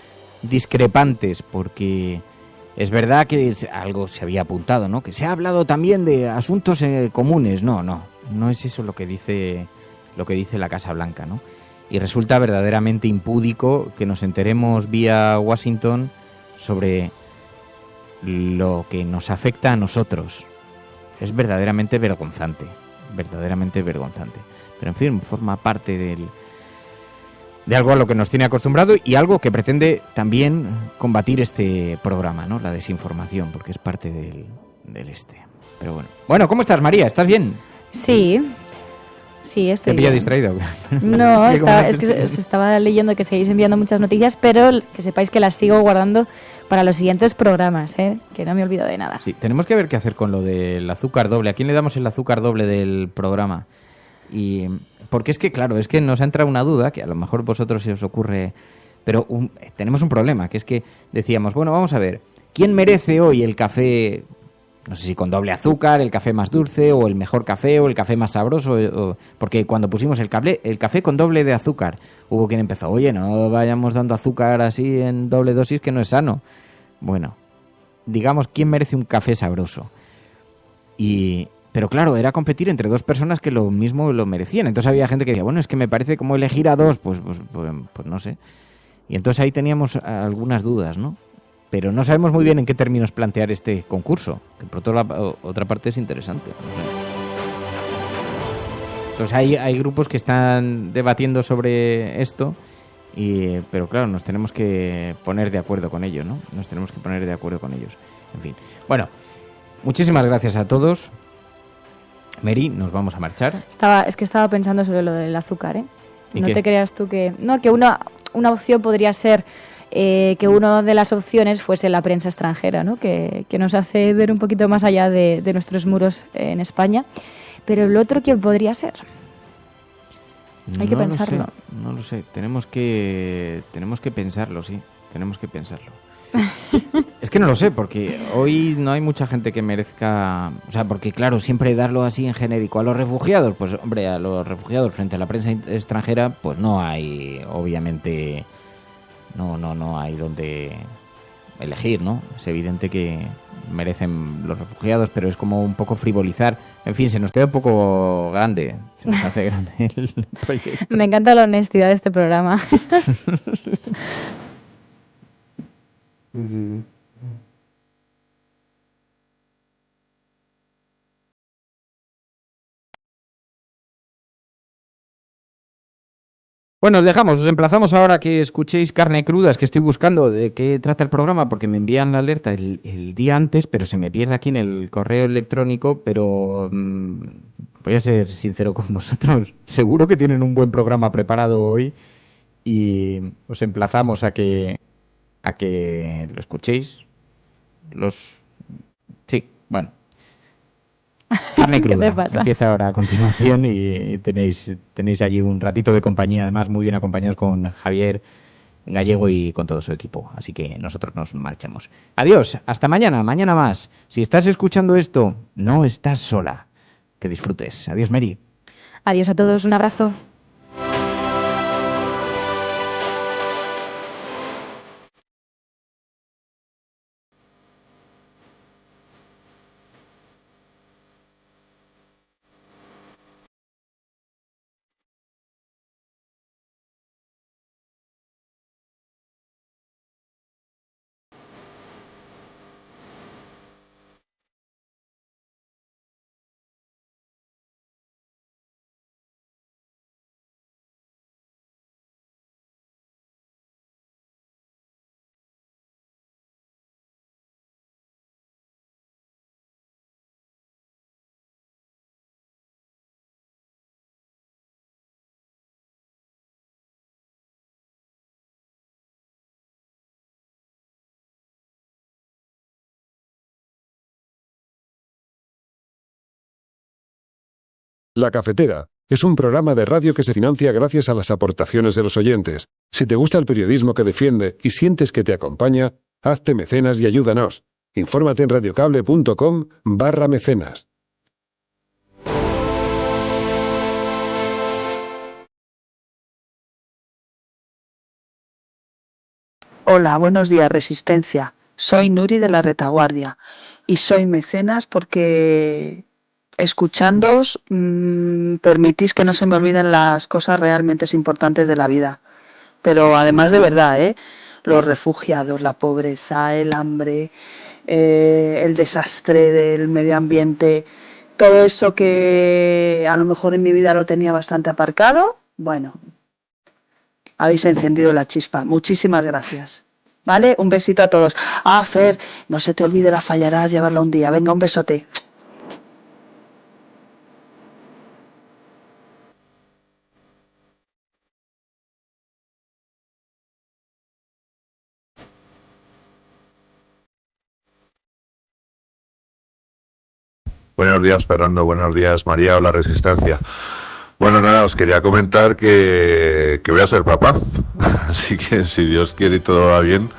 Speaker 12: discrepantes, porque es verdad que algo se había apuntado, ¿no? Que se ha hablado también de asuntos comunes. No es eso lo que dice la Casa Blanca, ¿no? Y resulta verdaderamente impúdico que nos enteremos vía Washington sobre lo que nos afecta a nosotros. Es verdaderamente vergonzante. Pero en fin, forma parte de algo a lo que nos tiene acostumbrado y algo que pretende también combatir este programa, ¿no? La desinformación, porque es parte del este. Pero bueno, ¿cómo estás, María? ¿Estás bien?
Speaker 3: Sí, estoy
Speaker 12: ¿Te pilla
Speaker 3: bien.
Speaker 12: distraído?
Speaker 3: No, es que se estaba leyendo que seguís enviando muchas noticias, pero que sepáis que las sigo guardando para los siguientes programas, que no me olvido de nada.
Speaker 12: Sí, tenemos que ver qué hacer con lo del azúcar doble. ¿A quién le damos el azúcar doble del programa? Y porque es que, claro, es que nos ha entrado una duda, que a lo mejor vosotros se os ocurre, pero tenemos un problema, que es que decíamos, bueno, vamos a ver, ¿quién merece hoy el café, no sé si con doble azúcar, el café más dulce, o el mejor café, o el café más sabroso? Porque cuando pusimos el café con doble de azúcar, hubo quien empezó, oye, no vayamos dando azúcar así en doble dosis, que no es sano. Bueno, digamos, ¿quién merece un café sabroso? Pero claro, era competir entre dos personas que lo mismo lo merecían. Entonces había gente que decía, bueno, es que me parece como elegir a dos, pues no sé. Y entonces ahí teníamos algunas dudas, ¿no? Pero no sabemos muy bien en qué términos plantear este concurso, que por otra parte es interesante. No sé. Entonces hay grupos que están debatiendo sobre esto, pero claro, nos tenemos que poner de acuerdo con ello, ¿no? En fin. Bueno, muchísimas gracias a todos. Mary, nos vamos a marchar.
Speaker 3: Estaba pensando sobre lo del azúcar, ¿eh? No te creas tú que una opción podría ser que una de las opciones fuese la prensa extranjera, ¿no? Que nos hace ver un poquito más allá de nuestros muros en España. Pero el otro, ¿quién podría ser? Hay que pensarlo.
Speaker 12: No lo sé. Tenemos que pensarlo, sí. Tenemos que pensarlo. Es que no lo sé, porque hoy no hay mucha gente que merezca... O sea, porque claro, siempre darlo así en genérico a los refugiados, pues hombre, a los refugiados frente a la prensa extranjera, pues no hay, obviamente, no hay donde elegir, ¿no? Es evidente que merecen los refugiados, pero es como un poco frivolizar. En fin, se nos queda un poco grande, se nos hace grande el proyecto.
Speaker 3: Me encanta la honestidad de este programa.
Speaker 12: Bueno, os emplazamos ahora a que escuchéis Carne Cruda. Es que estoy buscando de qué trata el programa porque me envían la alerta el día antes, pero se me pierde aquí en el correo electrónico, pero voy a ser sincero con vosotros. Seguro que tienen un buen programa preparado hoy y os emplazamos a que lo escuchéis. Sí, bueno. Carne Cruda empieza ahora a continuación y tenéis allí un ratito de compañía, además muy bien acompañados con Javier Gallego y con todo su equipo, así que nosotros nos marchamos. Adiós, hasta mañana más. Si estás escuchando esto, no estás sola. Que disfrutes. Adiós, Mary.
Speaker 3: Adiós a todos, un abrazo.
Speaker 1: La Cafetera es un programa de radio que se financia gracias a las aportaciones de los oyentes. Si te gusta el periodismo que defiende y sientes que te acompaña, hazte mecenas y ayúdanos. Infórmate en radiocable.com/mecenas.
Speaker 5: Hola, buenos días, Resistencia. Soy Nuri de la Retaguardia y soy mecenas porque escuchándoos permitís que no se me olviden las cosas realmente importantes de la vida. Pero además de verdad, los refugiados, la pobreza, el hambre, el desastre del medio ambiente, todo eso que a lo mejor en mi vida lo tenía bastante aparcado, bueno, habéis encendido la chispa. Muchísimas gracias. ¿Vale? Un besito a todos. Ah, Fer, no se te olvide la fallarás llevarla un día. Venga, un besote.
Speaker 6: Buenos días, Fernando. Buenos días, María. Hola, Resistencia. Bueno, nada, os quería comentar que voy a ser papá. Así que si Dios quiere y todo va bien,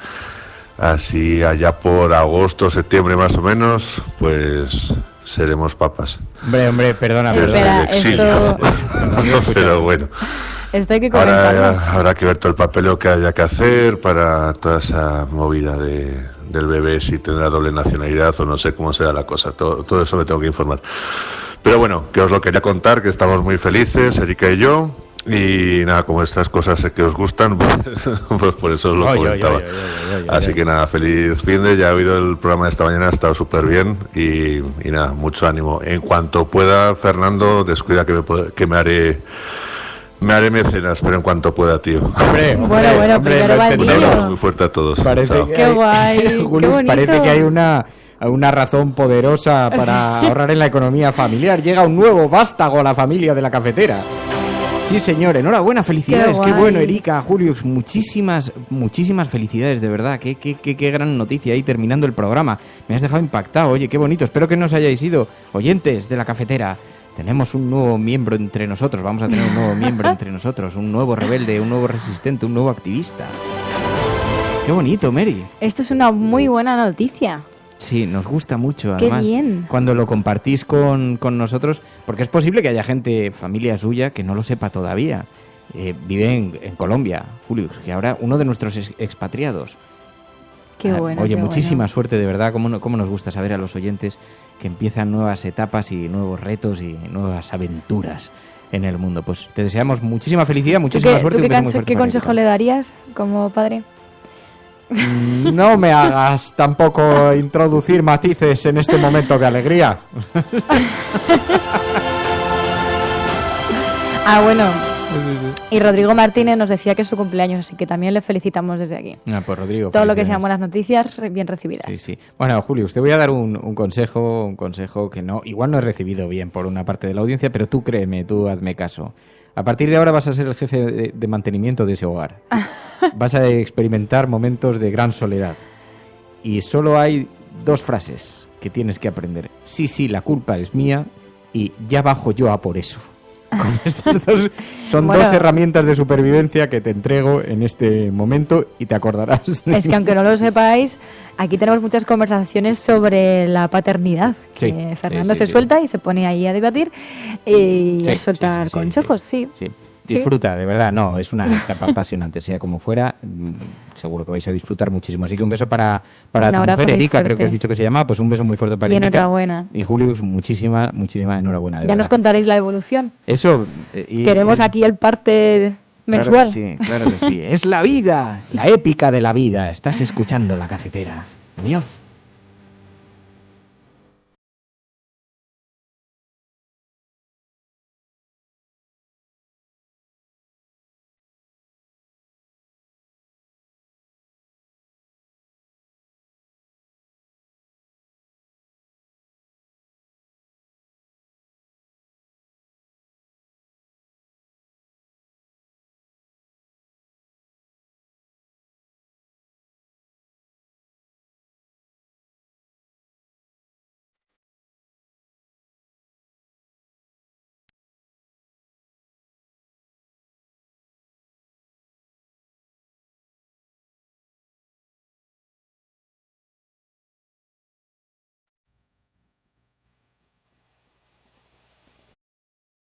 Speaker 6: así allá por agosto, septiembre más o menos, pues seremos papas.
Speaker 12: Hombre, perdona.
Speaker 6: Exilio. Pero bueno.
Speaker 3: Esto hay que comentarlo.
Speaker 6: Ahora habrá que ver todo el papeleo que haya que hacer para toda esa movida del bebé, si tendrá doble nacionalidad o no sé cómo será la cosa. Todo eso me tengo que informar. Pero bueno, que os lo quería contar, que estamos muy felices, Erika y yo. Y nada, como estas cosas sé que os gustan, pues por eso os lo comentaba. Así que nada, feliz fin de, ya he oído el programa de esta mañana, ha estado súper bien y nada, mucho ánimo. En cuanto pueda, Fernando, descuida que me haré mecenas, pero en cuanto pueda, tío.
Speaker 3: Bueno, primero va el
Speaker 6: Un abrazo muy fuerte a todos.
Speaker 3: Qué guay,
Speaker 12: Julio,
Speaker 3: qué bonito.
Speaker 12: parece que hay una razón poderosa para ahorrar en la economía familiar. Llega un nuevo vástago a la familia de la cafetera. Sí, señor, enhorabuena, felicidades, qué bueno, Erika, Julio, muchísimas felicidades, de verdad, qué gran noticia ahí terminando el programa, me has dejado impactado, oye, qué bonito, espero que no os hayáis ido, oyentes de la cafetera, tenemos un nuevo miembro entre nosotros, vamos a tener un nuevo miembro entre nosotros, un nuevo rebelde, un nuevo resistente, un nuevo activista. Qué bonito, Mary.
Speaker 3: Esto es una muy buena noticia.
Speaker 12: Sí, nos gusta mucho, además.
Speaker 3: Qué bien.
Speaker 12: Cuando lo compartís con nosotros, porque es posible que haya gente, familia suya, que no lo sepa todavía. Vive en Colombia, Julio, que ahora uno de nuestros expatriados.
Speaker 3: Qué bueno.
Speaker 12: Oye,
Speaker 3: qué
Speaker 12: muchísima
Speaker 3: bueno.
Speaker 12: suerte, de verdad, cómo nos gusta saber a los oyentes que empiezan nuevas etapas y nuevos retos y nuevas aventuras en el mundo. Pues te deseamos muchísima felicidad, muchísima suerte.
Speaker 3: ¿Qué consejo le darías como padre?
Speaker 12: No me hagas tampoco introducir matices en este momento de alegría.
Speaker 3: Bueno, Y Rodrigo Martínez nos decía que es su cumpleaños, así que también le felicitamos desde aquí.
Speaker 12: Pues Rodrigo,
Speaker 3: todo lo que sean buenas noticias, bien recibidas.
Speaker 12: Sí. Bueno, Julio, te voy a dar un consejo que no, igual no he recibido bien por una parte de la audiencia, pero tú créeme, tú hazme caso. A partir de ahora vas a ser el jefe de mantenimiento de ese hogar. Vas a experimentar momentos de gran soledad. Y solo hay 2 frases que tienes que aprender. Sí, la culpa es mía y ya bajo yo a por eso. Con estas son 2 herramientas de supervivencia que te entrego en este momento y te acordarás.
Speaker 3: Es que aunque no lo sepáis, aquí tenemos muchas conversaciones sobre la paternidad. Que Fernando se suelta y se pone ahí a debatir y a soltar consejos, sí.
Speaker 12: Disfruta, de verdad, no, es una etapa apasionante, sea como fuera, seguro que vais a disfrutar muchísimo. Así que un beso para tu mujer, Erika, creo que has dicho que se llama, pues un beso muy fuerte para Erika.
Speaker 3: Y enhorabuena.
Speaker 12: Y Julio, muchísima enhorabuena.
Speaker 3: Ya nos contaréis la evolución.
Speaker 12: Eso.
Speaker 3: Queremos aquí el parte mensual.
Speaker 12: Claro que sí. Es la vida, la épica de la vida. Estás escuchando La Cafetera. Adiós.